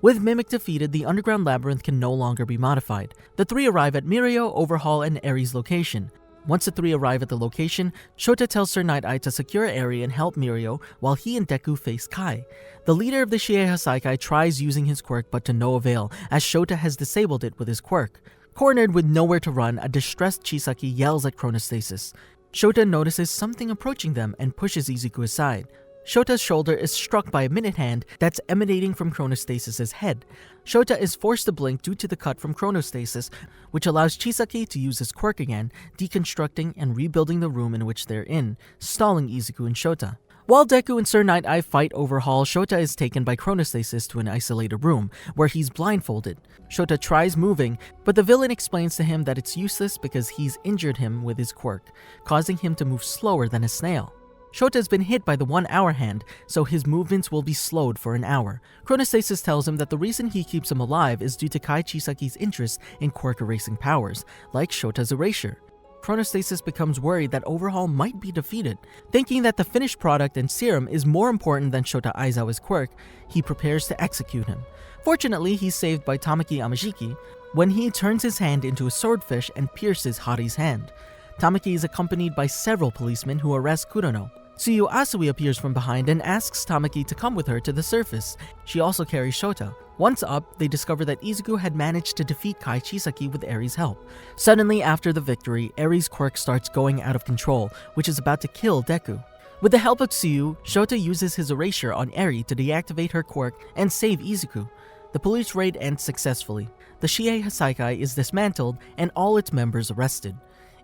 With Mimic defeated, the underground labyrinth can no longer be modified. The 3 arrive at Mirio, Overhaul, and Eri's location. Once the 3 arrive at the location, Shota tells Sir Night-Eye to secure Eri and help Mirio while he and Deku face Kai. The leader of the Shie Hassaikai tries using his quirk but to no avail, as Shota has disabled it with his quirk. Cornered with nowhere to run, a distressed Chisaki yells at Chronostasis. Shota notices something approaching them and pushes Izuku aside. Shota's shoulder is struck by a minute hand that's emanating from Chronostasis' head. Shota is forced to blink due to the cut from Chronostasis, which allows Chisaki to use his quirk again, deconstructing and rebuilding the room in which they're in, stalling Izuku and Shota. While Deku and Sir Night-Eye fight Overhaul, Shota is taken by Chronostasis to an isolated room, where he's blindfolded. Shota tries moving, but the villain explains to him that it's useless because he's injured him with his quirk, causing him to move slower than a snail. Shota has been hit by the 1 hour hand, so his movements will be slowed for an hour. Chronostasis tells him that the reason he keeps him alive is due to Kai Chisaki's interest in quirk erasing powers, like Shota's erasure. Chronostasis becomes worried that Overhaul might be defeated. Thinking that the finished product and serum is more important than Shota Aizawa's quirk, he prepares to execute him. Fortunately, he's saved by Tamaki Amajiki when he turns his hand into a swordfish and pierces Hari's hand. Tamaki is accompanied by several policemen who arrest Kurono. Tsuyu Asui appears from behind and asks Tamaki to come with her to the surface. She also carries Shota. Once up, they discover that Izuku had managed to defeat Kai Chisaki with Eri's help. Suddenly after the victory, Eri's quirk starts going out of control, which is about to kill Deku. With the help of Tsuyu, Shota uses his erasure on Eri to deactivate her quirk and save Izuku. The police raid ends successfully. The Shie Hassaikai is dismantled and all its members arrested.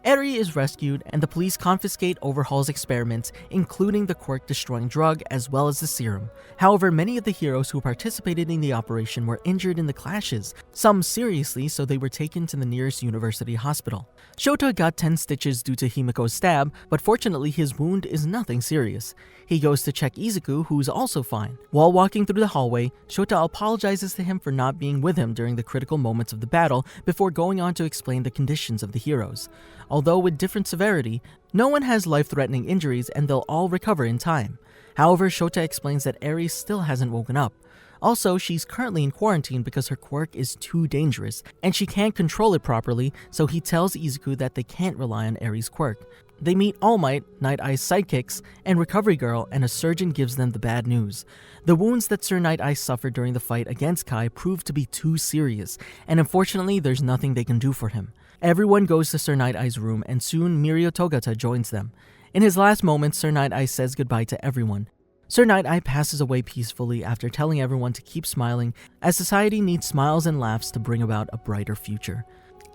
Eri is rescued, and the police confiscate Overhaul's experiments, including the quirk-destroying drug as well as the serum. However, many of the heroes who participated in the operation were injured in the clashes, some seriously, so they were taken to the nearest university hospital. Shota got 10 stitches due to Himiko's stab, but fortunately his wound is nothing serious. He goes to check Izuku, who's also fine. While walking through the hallway, Shota apologizes to him for not being with him during the critical moments of the battle before going on to explain the conditions of the heroes. although with different severity. No one has life-threatening injuries and they'll all recover in time. However, Shota explains that Eri still hasn't woken up. Also, she's currently in quarantine because her quirk is too dangerous, and she can't control it properly, so he tells Izuku that they can't rely on Eri's quirk. They meet All Might, Night Eye's sidekicks, and Recovery Girl, and a surgeon gives them the bad news. The wounds that Sir Night Eye suffered during the fight against Kai prove to be too serious, and unfortunately there's nothing they can do for him. Everyone goes to Sir Night Eye's room, and soon Mirio Togata joins them. In his last moments, Sir Night Eye says goodbye to everyone. Sir Night Eye passes away peacefully after telling everyone to keep smiling, as society needs smiles and laughs to bring about a brighter future.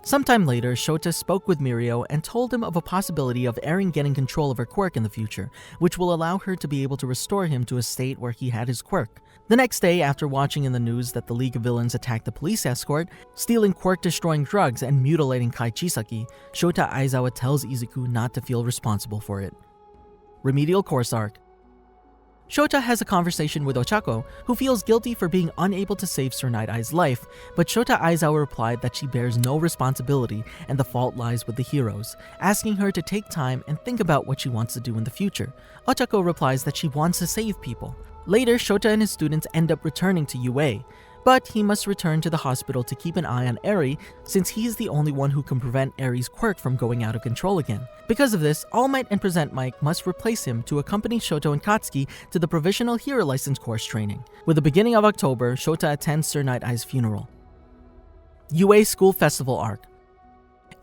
Sometime later, Shota spoke with Mirio and told him of a possibility of Eren getting control of her quirk in the future, which will allow her to be able to restore him to a state where he had his quirk. The next day, after watching in the news that the League of Villains attacked the police escort, stealing quirk-destroying drugs and mutilating Kai Chisaki, Shota Aizawa tells Izuku not to feel responsible for it. Remedial Course Arc. Shota has a conversation with Ochako, who feels guilty for being unable to save Sir Night Eye's life, but Shota Aizawa replied that she bears no responsibility and the fault lies with the heroes, asking her to take time and think about what she wants to do in the future. Ochako replies that she wants to save people. Later, Shota and his students end up returning to UA, but he must return to the hospital to keep an eye on Eri, since he is the only one who can prevent Eri's quirk from going out of control again. Because of this, All Might and Present Mike must replace him to accompany Shoto and Katsuki to the Provisional Hero License course training. With the beginning of October, Shota attends Sir Night Eye's funeral. UA School Festival Arc.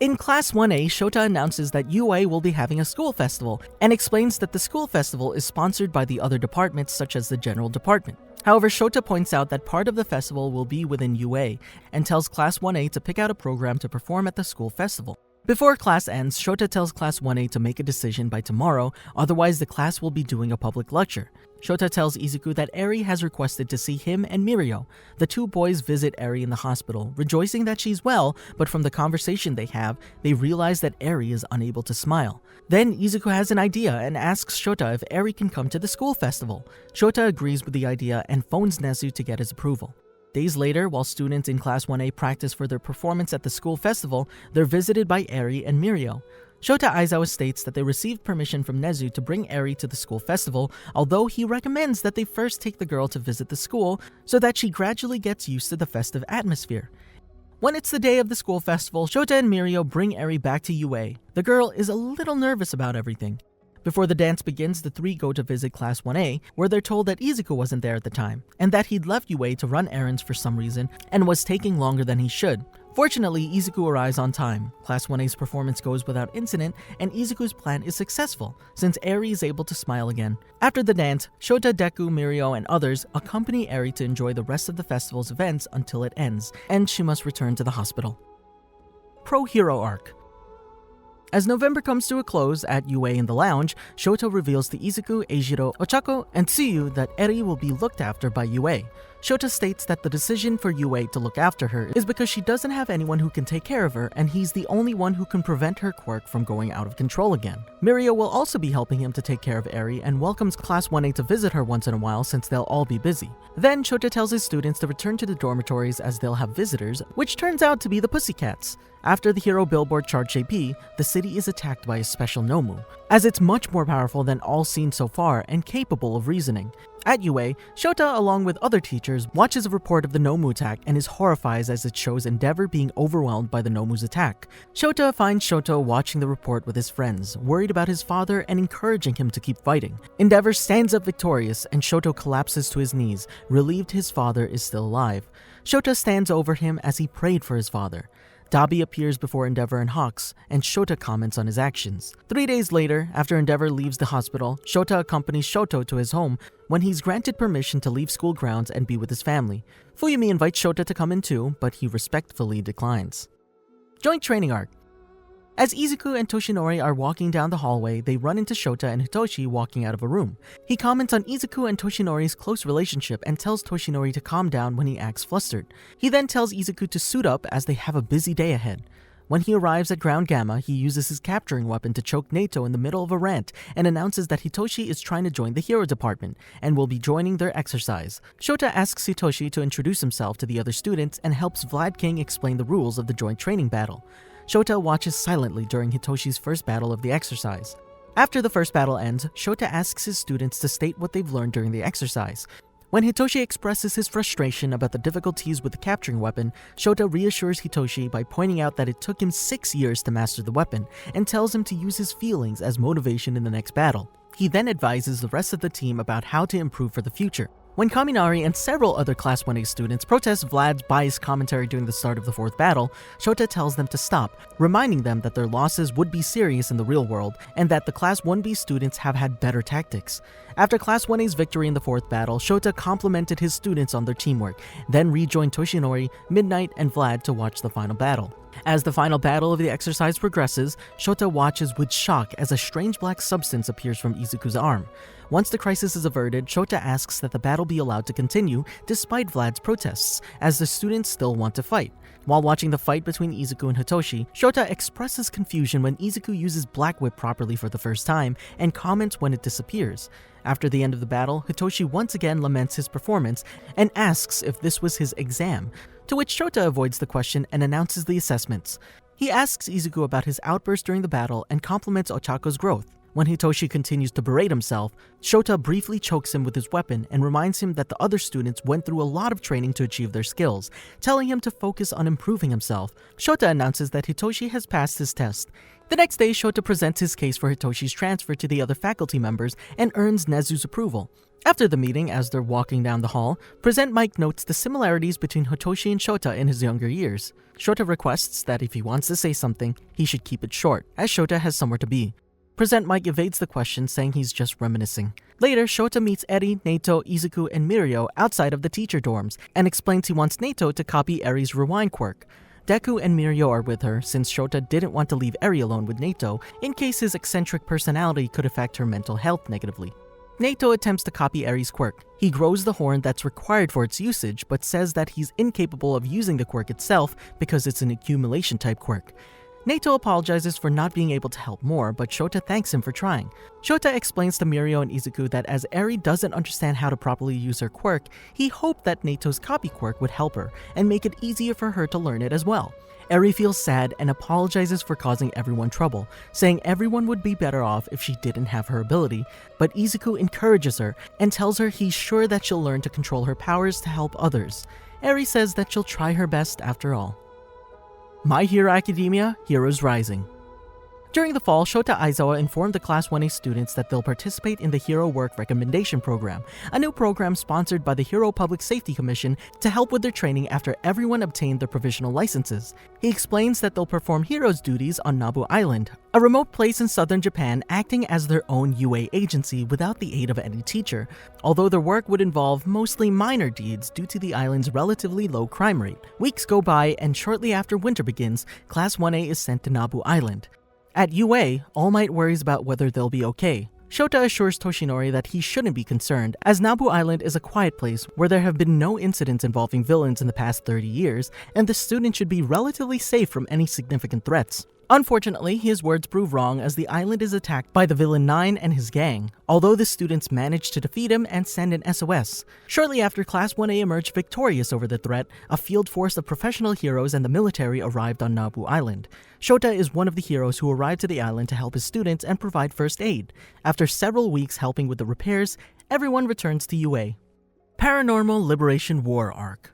In Class 1A, Shota announces that UA will be having a school festival and explains that the school festival is sponsored by the other departments such as the General Department. However, Shota points out that part of the festival will be within UA and tells Class 1A to pick out a program to perform at the school festival. Before class ends, Shota tells Class 1A to make a decision by tomorrow, otherwise the class will be doing a public lecture. Shota tells Izuku that Eri has requested to see him and Mirio. The two boys visit Eri in the hospital, rejoicing that she's well, but from the conversation they have, they realize that Eri is unable to smile. Then Izuku has an idea and asks Shota if Eri can come to the school festival. Shota agrees with the idea and phones Nezu to get his approval. Days later, while students in Class 1A practice for their performance at the school festival, they're visited by Eri and Mirio. Shota Aizawa states that they received permission from Nezu to bring Eri to the school festival, although he recommends that they first take the girl to visit the school so that she gradually gets used to the festive atmosphere. When it's the day of the school festival, Shota and Mirio bring Eri back to UA. The girl is a little nervous about everything. Before the dance begins, the three go to visit Class 1A, where they're told that Izuku wasn't there at the time, and that he'd left UA to run errands for some reason and was taking longer than he should. Fortunately, Izuku arrives on time. Class 1A's performance goes without incident, and Izuku's plan is successful, since Eri is able to smile again. After the dance, Shota, Deku, Mirio, and others accompany Eri to enjoy the rest of the festival's events until it ends, and she must return to the hospital. Pro Hero Arc. As November comes to a close at UA in the lounge, Shota reveals to Izuku, Eijiro, Ochako, and Tsuyu that Eri will be looked after by UA. Shota states that the decision for UA to look after her is because she doesn't have anyone who can take care of her, and he's the only one who can prevent her quirk from going out of control again. Mirio will also be helping him to take care of Eri and welcomes Class 1A to visit her once in a while since they'll all be busy. Then Shota tells his students to return to the dormitories as they'll have visitors, which turns out to be the Pussycats. After the hero billboard charts JP, the city is attacked by a special Nomu, as it's much more powerful than all seen so far and capable of reasoning. At UA, Shota, along with other teachers, watches a report of the Nomu attack and is horrified as it shows Endeavor being overwhelmed by the Nomu's attack. Shota finds Shoto watching the report with his friends, worried about his father and encouraging him to keep fighting. Endeavor stands up victorious and Shoto collapses to his knees, relieved his father is still alive. Shota stands over him as he prayed for his father. Dabi appears before Endeavor and Hawks, and Shota comments on his actions. 3 days later, after Endeavor leaves the hospital, Shota accompanies Shoto to his home when he's granted permission to leave school grounds and be with his family. Fuyumi invites Shota to come in too, but he respectfully declines. Joint Training Arc. As Izuku and Toshinori are walking down the hallway, they run into Shota and Hitoshi walking out of a room. He comments on Izuku and Toshinori's close relationship and tells Toshinori to calm down when he acts flustered. He then tells Izuku to suit up as they have a busy day ahead. When he arrives at Ground Gamma, he uses his capturing weapon to choke Nato in the middle of a rant and announces that Hitoshi is trying to join the hero department and will be joining their exercise. Shota asks Hitoshi to introduce himself to the other students and helps Vlad King explain the rules of the joint training battle. Shota watches silently during Hitoshi's first battle of the exercise. After the first battle ends, Shota asks his students to state what they've learned during the exercise. When Hitoshi expresses his frustration about the difficulties with the capturing weapon, Shota reassures Hitoshi by pointing out that it took him 6 years to master the weapon, and tells him to use his feelings as motivation in the next battle. He then advises the rest of the team about how to improve for the future. When Kaminari and several other Class 1A students protest Vlad's biased commentary during the start of the fourth battle, Shota tells them to stop, reminding them that their losses would be serious in the real world, and that the Class 1B students have had better tactics. After Class 1A's victory in the fourth battle, Shota complimented his students on their teamwork, then rejoined Toshinori, Midnight, and Vlad to watch the final battle. As the final battle of the exercise progresses, Shota watches with shock as a strange black substance appears from Izuku's arm. Once the crisis is averted, Shota asks that the battle be allowed to continue despite Vlad's protests, as the students still want to fight. While watching the fight between Izuku and Hitoshi, Shota expresses confusion when Izuku uses Black Whip properly for the first time and comments when it disappears. After the end of the battle, Hitoshi once again laments his performance and asks if this was his exam, to which Shota avoids the question and announces the assessments. He asks Izuku about his outburst during the battle and compliments Ochako's growth. When Hitoshi continues to berate himself, Shota briefly chokes him with his weapon and reminds him that the other students went through a lot of training to achieve their skills, telling him to focus on improving himself. Shota announces that Hitoshi has passed his test. The next day, Shota presents his case for Hitoshi's transfer to the other faculty members and earns Nezu's approval. After the meeting, as they're walking down the hall, Present Mike notes the similarities between Hitoshi and Shota in his younger years. Shota requests that if he wants to say something, he should keep it short, as Shota has somewhere to be. Present Mike evades the question, saying he's just reminiscing. Later, Shota meets Eri, Neito, Izuku, and Mirio outside of the teacher dorms, and explains he wants Neito to copy Eri's rewind quirk. Deku and Mirio are with her, since Shota didn't want to leave Eri alone with Neito, in case his eccentric personality could affect her mental health negatively. Neito attempts to copy Eri's quirk. He grows the horn that's required for its usage, but says that he's incapable of using the quirk itself because it's an accumulation type quirk. Neito apologizes for not being able to help more, but Shota thanks him for trying. Shota explains to Mirio and Izuku that as Eri doesn't understand how to properly use her quirk, he hoped that Neito's copy quirk would help her and make it easier for her to learn it as well. Eri feels sad and apologizes for causing everyone trouble, saying everyone would be better off if she didn't have her ability, but Izuku encourages her and tells her he's sure that she'll learn to control her powers to help others. Eri says that she'll try her best after all. My Hero Academia: Heroes Rising. During the fall, Shota Aizawa informed the Class 1A students that they'll participate in the Hero Work Recommendation Program, a new program sponsored by the Hero Public Safety Commission to help with their training after everyone obtained their provisional licenses. He explains that they'll perform heroes' duties on Nabu Island, a remote place in southern Japan, acting as their own UA agency without the aid of any teacher, although their work would involve mostly minor deeds due to the island's relatively low crime rate. Weeks go by, and shortly after winter begins, Class 1A is sent to Nabu Island. At UA, All Might worries about whether they'll be okay. Shota assures Toshinori that he shouldn't be concerned, as Nabu Island is a quiet place where there have been no incidents involving villains in the past 30 years, and the students should be relatively safe from any significant threats. Unfortunately, his words prove wrong as the island is attacked by the villain 9 and his gang, although the students manage to defeat him and send an SOS. Shortly after Class 1A emerged victorious over the threat, a field force of professional heroes and the military arrived on Nabu Island. Shota is one of the heroes who arrived to the island to help his students and provide first aid. After several weeks helping with the repairs, everyone returns to UA. Paranormal Liberation War Arc.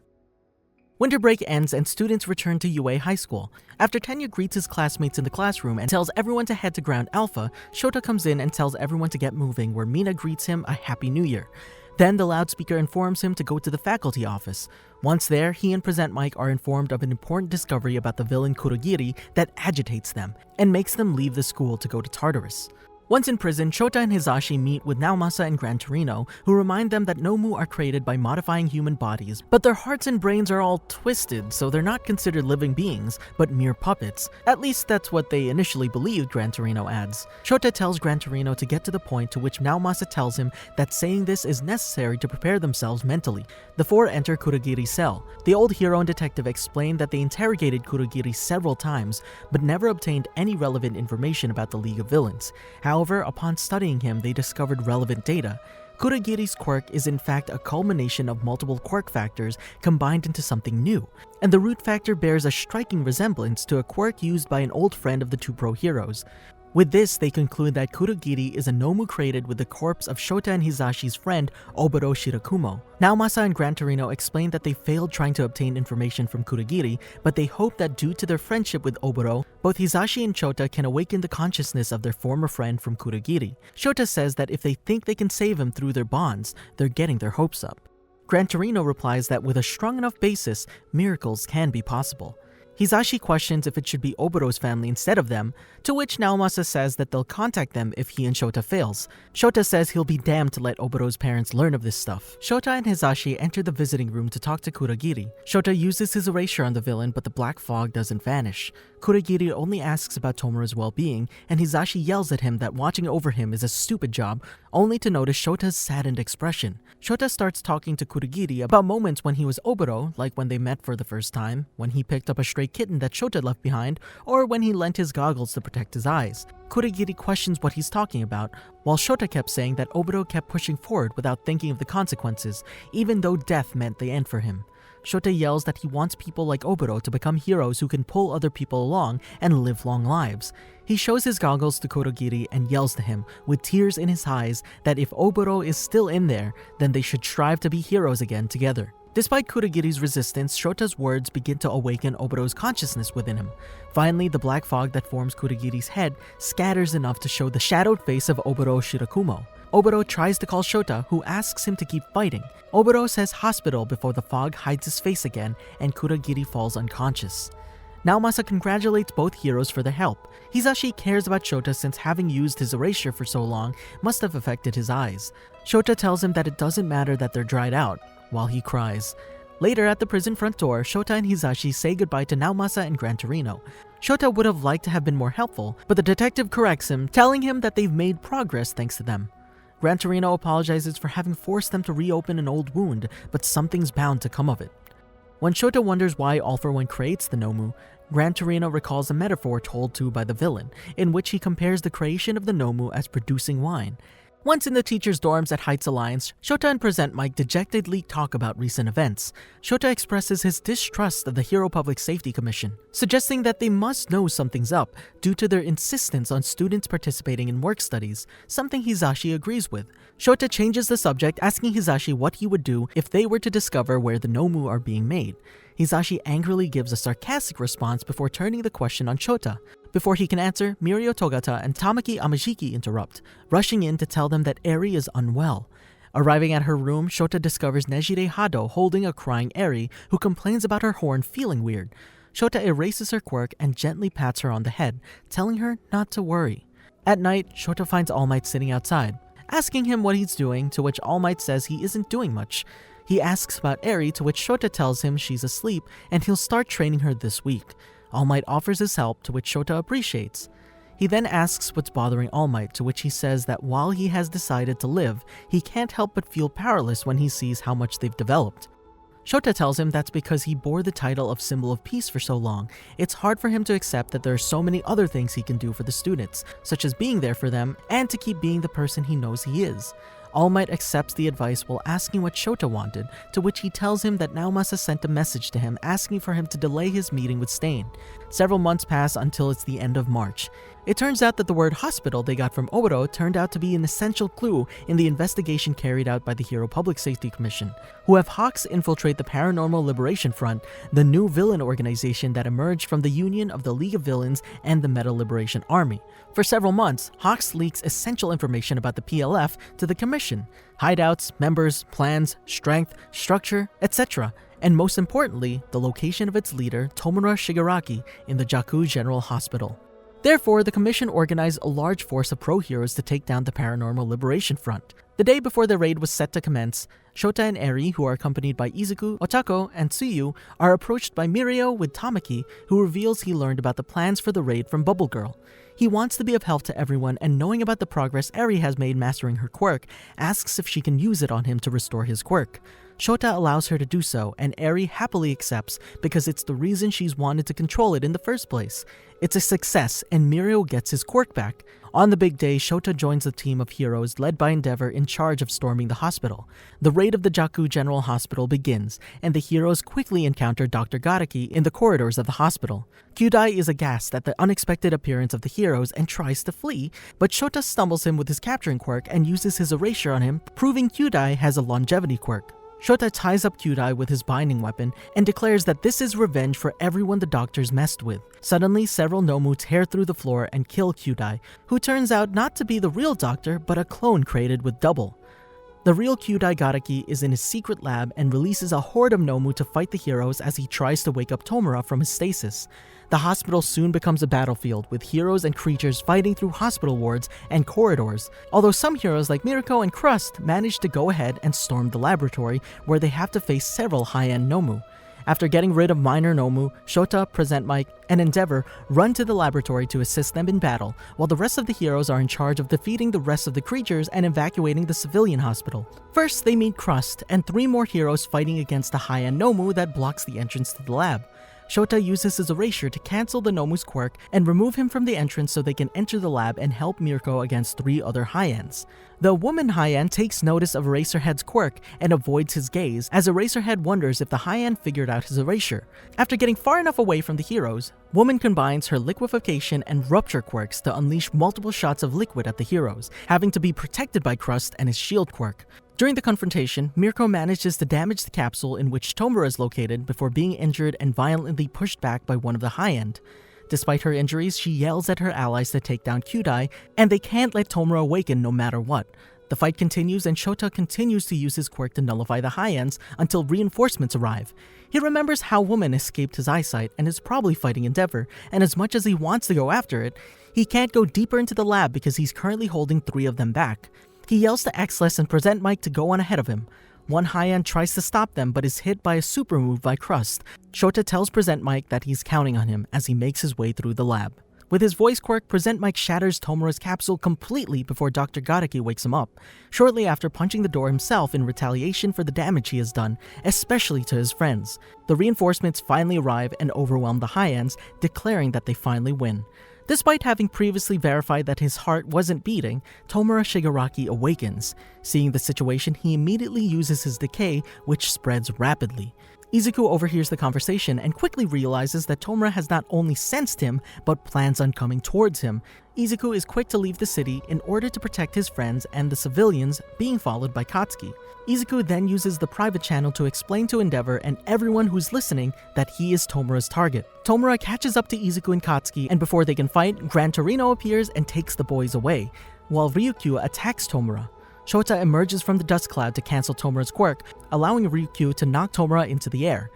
Winter break ends and students return to UA High School. After Tenya greets his classmates in the classroom and tells everyone to head to Ground Alpha, Shota comes in and tells everyone to get moving, where Mina greets him a Happy New Year. Then the loudspeaker informs him to go to the faculty office. Once there, he and Present Mike are informed of an important discovery about the villain Kurogiri that agitates them and makes them leave the school to go to Tartarus. Once in prison, Shota and Hizashi meet with Naomasa and Gran Torino, who remind them that Nomu are created by modifying human bodies, but their hearts and brains are all twisted, so they're not considered living beings, but mere puppets. At least that's what they initially believed, Gran Torino adds. Shota tells Gran Torino to get to the point, to which Naomasa tells him that saying this is necessary to prepare themselves mentally. The four enter Kurogiri's cell. The old hero and detective explain that they interrogated Kurogiri several times, but never obtained any relevant information about the League of Villains. However, upon studying him, they discovered relevant data. Kurogiri's quirk is in fact a culmination of multiple quirk factors combined into something new, and the root factor bears a striking resemblance to a quirk used by an old friend of the two pro heroes. With this, they conclude that Kurogiri is a Nomu created with the corpse of Shota and Hisashi's friend Oboro Shirakumo. Naomasa and Gran Torino explain that they failed trying to obtain information from Kurogiri, but they hope that due to their friendship with Oboro, both Hisashi and Shota can awaken the consciousness of their former friend from Kurogiri. Shota says that if they think they can save him through their bonds, they're getting their hopes up. Gran Torino replies that with a strong enough basis, miracles can be possible. Hisashi questions if it should be Oboro's family instead of them, to which Naomasa says that they'll contact them if he and Shota fails. Shota says he'll be damned to let Oboro's parents learn of this stuff. Shota and Hisashi enter the visiting room to talk to Kurogiri. Shota uses his erasure on the villain, but the black fog doesn't vanish. Kurogiri only asks about Tomura's well-being, and Hisashi yells at him that watching over him is a stupid job, only to notice Shota's saddened expression. Shota starts talking to Kurogiri about moments when he was Oboro, like when they met for the first time, when he picked up a stray kitten that Shota left behind, or when he lent his goggles to protect his eyes. Kurogiri questions what he's talking about, while Shota kept saying that Oboro kept pushing forward without thinking of the consequences, even though death meant the end for him. Shota yells that he wants people like Oboro to become heroes who can pull other people along and live long lives. He shows his goggles to Kurogiri and yells to him, with tears in his eyes, that if Oboro is still in there, then they should strive to be heroes again together. Despite Kurogiri's resistance, Shota's words begin to awaken Oboro's consciousness within him. Finally, the black fog that forms Kurogiri's head scatters enough to show the shadowed face of Oboro Shirakumo. Oboro tries to call Shota, who asks him to keep fighting. Oboro says hospital before the fog hides his face again, and Kurogiri falls unconscious. Naomasa congratulates both heroes for their help. Hisashi cares about Shota since having used his erasure for so long must have affected his eyes. Shota tells him that it doesn't matter that they're dried out, while he cries. Later at the prison front door, Shota and Hisashi say goodbye to Naomasa and Gran Torino. Shota would have liked to have been more helpful, but the detective corrects him, telling him that they've made progress thanks to them. Gran Torino apologizes for having forced them to reopen an old wound, but something's bound to come of it. When Shota wonders why All For One creates the Nomu, Gran Torino recalls a metaphor told to by the villain, in which he compares the creation of the Nomu as producing wine. Once in the teacher's dorms at Heights Alliance, Shota and Present Mike dejectedly talk about recent events. Shota expresses his distrust of the Hero Public Safety Commission, suggesting that they must know something's up due to their insistence on students participating in work studies, something Hisashi agrees with. Shota changes the subject, asking Hisashi what he would do if they were to discover where the Nomu are being made. Hisashi angrily gives a sarcastic response before turning the question on Shota. Before he can answer, Mirio Togata and Tamaki Amajiki interrupt, rushing in to tell them that Eri is unwell. Arriving at her room, Shota discovers Nejire Hado holding a crying Eri, who complains about her horn feeling weird. Shota erases her quirk and gently pats her on the head, telling her not to worry. At night, Shota finds All Might sitting outside, asking him what he's doing, to which All Might says he isn't doing much. He asks about Eri, to which Shota tells him she's asleep and he'll start training her this week. All Might offers his help, to which Shota appreciates. He then asks what's bothering All Might, to which he says that while he has decided to live, he can't help but feel powerless when he sees how much they've developed. Shota tells him that's because he bore the title of Symbol of Peace for so long. It's hard for him to accept that there are so many other things he can do for the students, such as being there for them and to keep being the person he knows he is. All Might accepts the advice while asking what Shota wanted, to which he tells him that Naomasa sent a message to him asking for him to delay his meeting with Stain. Several months pass until it's the end of March. It turns out that the word hospital they got from Oboro turned out to be an essential clue in the investigation carried out by the Hero Public Safety Commission, who have Hawks infiltrate the Paranormal Liberation Front, the new villain organization that emerged from the union of the League of Villains and the Meta Liberation Army. For several months, Hawks leaks essential information about the PLF to the Commission: hideouts, members, plans, strength, structure, etc., and most importantly, the location of its leader, Tomura Shigaraki, in the Jaku General Hospital. Therefore, the Commission organized a large force of pro-heroes to take down the Paranormal Liberation Front. The day before the raid was set to commence, Shota and Eri, who are accompanied by Izuku, Otako, and Tsuyu, are approached by Mirio with Tamaki, who reveals he learned about the plans for the raid from Bubble Girl. He wants to be of help to everyone, and knowing about the progress Eri has made mastering her quirk, asks if she can use it on him to restore his quirk. Shota allows her to do so, and Eri happily accepts because it's the reason she's wanted to control it in the first place. It's a success, and Mirio gets his quirk back. On the big day, Shota joins the team of heroes led by Endeavor in charge of storming the hospital. The raid of the Jaku General Hospital begins, and the heroes quickly encounter Dr. Garaki in the corridors of the hospital. Kyudai is aghast at the unexpected appearance of the heroes and tries to flee, but Shota stumbles him with his capturing quirk and uses his erasure on him, proving Kyudai has a longevity quirk. Shota ties up Kyudai with his binding weapon and declares that this is revenge for everyone the doctors messed with. Suddenly, several Nomu tear through the floor and kill Kyudai, who turns out not to be the real doctor but a clone created with Double. The real Kyudai Garaki is in his secret lab and releases a horde of Nomu to fight the heroes as he tries to wake up Tomura from his stasis. The hospital soon becomes a battlefield, with heroes and creatures fighting through hospital wards and corridors, although some heroes like Mirko and Crust manage to go ahead and storm the laboratory, where they have to face several high-end Nomu. After getting rid of minor Nomu, Shota, Present Mic, and Endeavor run to the laboratory to assist them in battle, while the rest of the heroes are in charge of defeating the rest of the creatures and evacuating the civilian hospital. First, they meet Crust and 3 more heroes fighting against a high-end Nomu that blocks the entrance to the lab. Shota uses his erasure to cancel the Nomu's quirk and remove him from the entrance so they can enter the lab and help Mirko against 3 other high-ends. The woman high-end takes notice of Eraserhead's quirk and avoids his gaze, as Eraserhead wonders if the high-end figured out his erasure. After getting far enough away from the heroes, Woman combines her liquefaction and rupture quirks to unleash multiple shots of liquid at the heroes, having to be protected by Crust and his shield quirk. During the confrontation, Mirko manages to damage the capsule in which Tomura is located before being injured and violently pushed back by one of the high-end. Despite her injuries, she yells at her allies to take down Kyudai, and they can't let Tomura awaken no matter what. The fight continues, and Shota continues to use his quirk to nullify the high-ends until reinforcements arrive. He remembers how Woman escaped his eyesight and is probably fighting Endeavor, and as much as he wants to go after it, he can't go deeper into the lab because he's currently holding 3 of them back. He yells to Xless and Present Mic to go on ahead of him. One high-end tries to stop them but is hit by a super move by Crust. Shota tells Present Mic that he's counting on him as he makes his way through the lab. With his voice quirk, Present Mic shatters Tomura's capsule completely before Dr. Garaki wakes him up, shortly after punching the door himself in retaliation for the damage he has done, especially to his friends. The reinforcements finally arrive and overwhelm the high-ends, declaring that they finally win. Despite having previously verified that his heart wasn't beating, Tomura Shigaraki awakens. Seeing the situation, he immediately uses his decay, which spreads rapidly. Izuku overhears the conversation and quickly realizes that Tomura has not only sensed him, but plans on coming towards him. Izuku is quick to leave the city in order to protect his friends and the civilians, being followed by Katsuki. Izuku then uses the private channel to explain to Endeavor and everyone who's listening that he is Tomura's target. Tomura catches up to Izuku and Katsuki, and before they can fight, Gran Torino appears and takes the boys away, while Ryukyu attacks Tomura. Shota emerges from the dust cloud to cancel Tomura's quirk, allowing Ryukyu to knock Tomura into the air.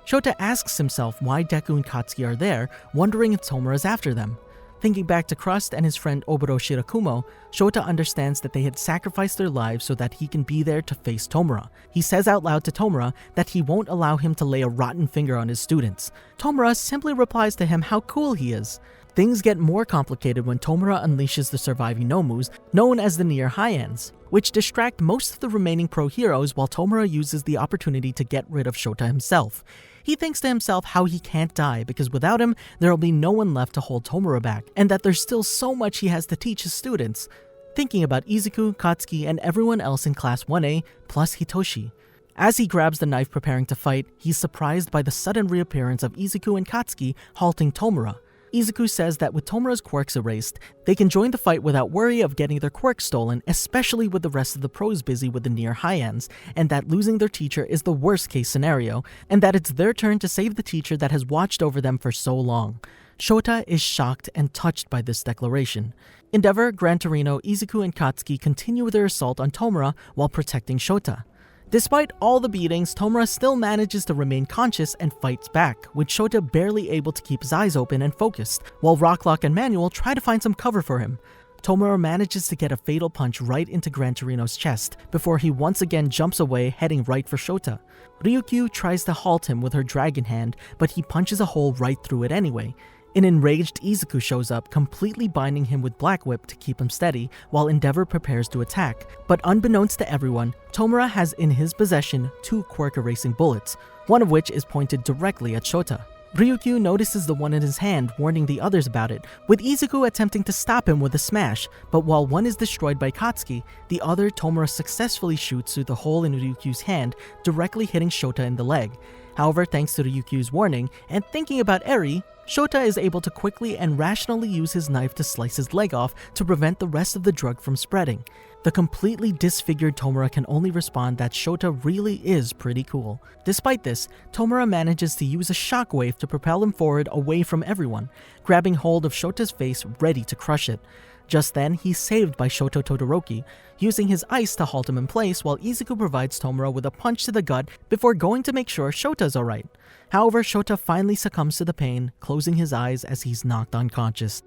Shota asks himself why Deku and Katsuki are there, wondering if Tomura is after them. Thinking back to Crust and his friend Oboro Shirakumo, Shota understands that they had sacrificed their lives so that he can be there to face Tomura. He says out loud to Tomura that he won't allow him to lay a rotten finger on his students. Tomura simply replies to him how cool he is. Things get more complicated when Tomura unleashes the surviving Nomus, known as the Near High-Ends, which distract most of the remaining pro-heroes while Tomura uses the opportunity to get rid of Shota himself. He thinks to himself how he can't die because without him, there will be no one left to hold Tomura back, and that there's still so much he has to teach his students. Thinking about Izuku, Katsuki, and everyone else in Class 1A, plus Hitoshi. As he grabs the knife preparing to fight, he's surprised by the sudden reappearance of Izuku and Katsuki, halting Tomura. Izuku says that with Tomura's quirks erased, they can join the fight without worry of getting their quirks stolen, especially with the rest of the pros busy with the Near High-Ends, and that losing their teacher is the worst case scenario, and that it's their turn to save the teacher that has watched over them for so long. Shota is shocked and touched by this declaration. Endeavor, Gran Torino, Izuku, and Katsuki continue their assault on Tomura while protecting Shota. Despite all the beatings, Tomura still manages to remain conscious and fights back, with Shota barely able to keep his eyes open and focused, while Rocklock and Manuel try to find some cover for him. Tomura manages to get a fatal punch right into Gran Torino's chest, before he once again jumps away, heading right for Shota. Ryukyu tries to halt him with her dragon hand, but he punches a hole right through it anyway. An enraged Izuku shows up, completely binding him with Black Whip to keep him steady, while Endeavor prepares to attack. But unbeknownst to everyone, Tomura has in his possession 2 quirk-erasing bullets, one of which is pointed directly at Shota. Ryukyu notices the one in his hand, warning the others about it, with Izuku attempting to stop him with a smash, but while one is destroyed by Katsuki, the other, Tomura, successfully shoots through the hole in Ryukyu's hand, directly hitting Shota in the leg. However, thanks to Ryukyu's warning, and thinking about Eri, Shota is able to quickly and rationally use his knife to slice his leg off to prevent the rest of the drug from spreading. The completely disfigured Tomura can only respond that Shota really is pretty cool. Despite this, Tomura manages to use a shockwave to propel him forward away from everyone, grabbing hold of Shota's face ready to crush it. Just then, he's saved by Shoto Todoroki, using his ice to halt him in place while Izuku provides Tomura with a punch to the gut before going to make sure Shota's alright. However, Shota finally succumbs to the pain, closing his eyes as he's knocked unconscious.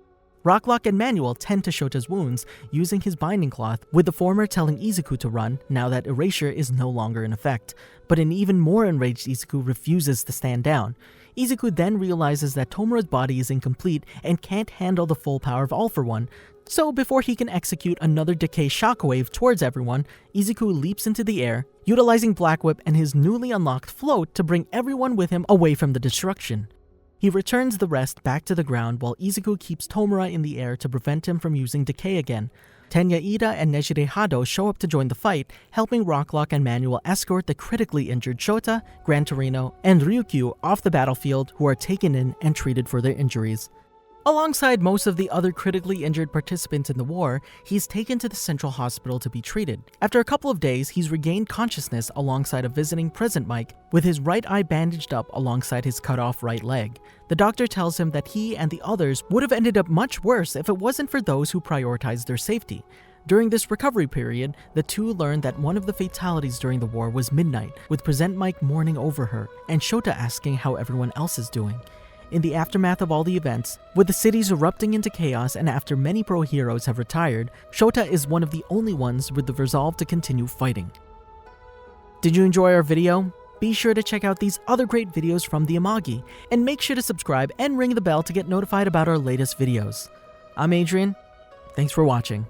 Rocklock and Manuel tend to Shota's wounds, using his binding cloth, with the former telling Izuku to run now that Erasure is no longer in effect. But an even more enraged Izuku refuses to stand down. Izuku then realizes that Tomura's body is incomplete and can't handle the full power of All for One, so before he can execute another decay shockwave towards everyone, Izuku leaps into the air, utilizing Black Whip and his newly unlocked float to bring everyone with him away from the destruction. He returns the rest back to the ground while Izuku keeps Tomura in the air to prevent him from using decay again. Tenya Ida and Nejire Hado show up to join the fight, helping Rocklock and Manuel escort the critically injured Shota, Gran Torino, and Ryukyu off the battlefield, who are taken in and treated for their injuries. Alongside most of the other critically injured participants in the war, he's taken to the central hospital to be treated. After a couple of days, he's regained consciousness alongside a visiting Present Mike, with his right eye bandaged up alongside his cut-off right leg. The doctor tells him that he and the others would have ended up much worse if it wasn't for those who prioritized their safety. During this recovery period, the two learned that one of the fatalities during the war was Midnight, with Present Mike mourning over her, and Shota asking how everyone else is doing. In the aftermath of all the events, with the cities erupting into chaos and after many pro heroes have retired, Shota is one of the only ones with the resolve to continue fighting. Did you enjoy our video? Be sure to check out these other great videos from the Amagi, and make sure to subscribe and ring the bell to get notified about our latest videos. I'm Adrian. Thanks for watching.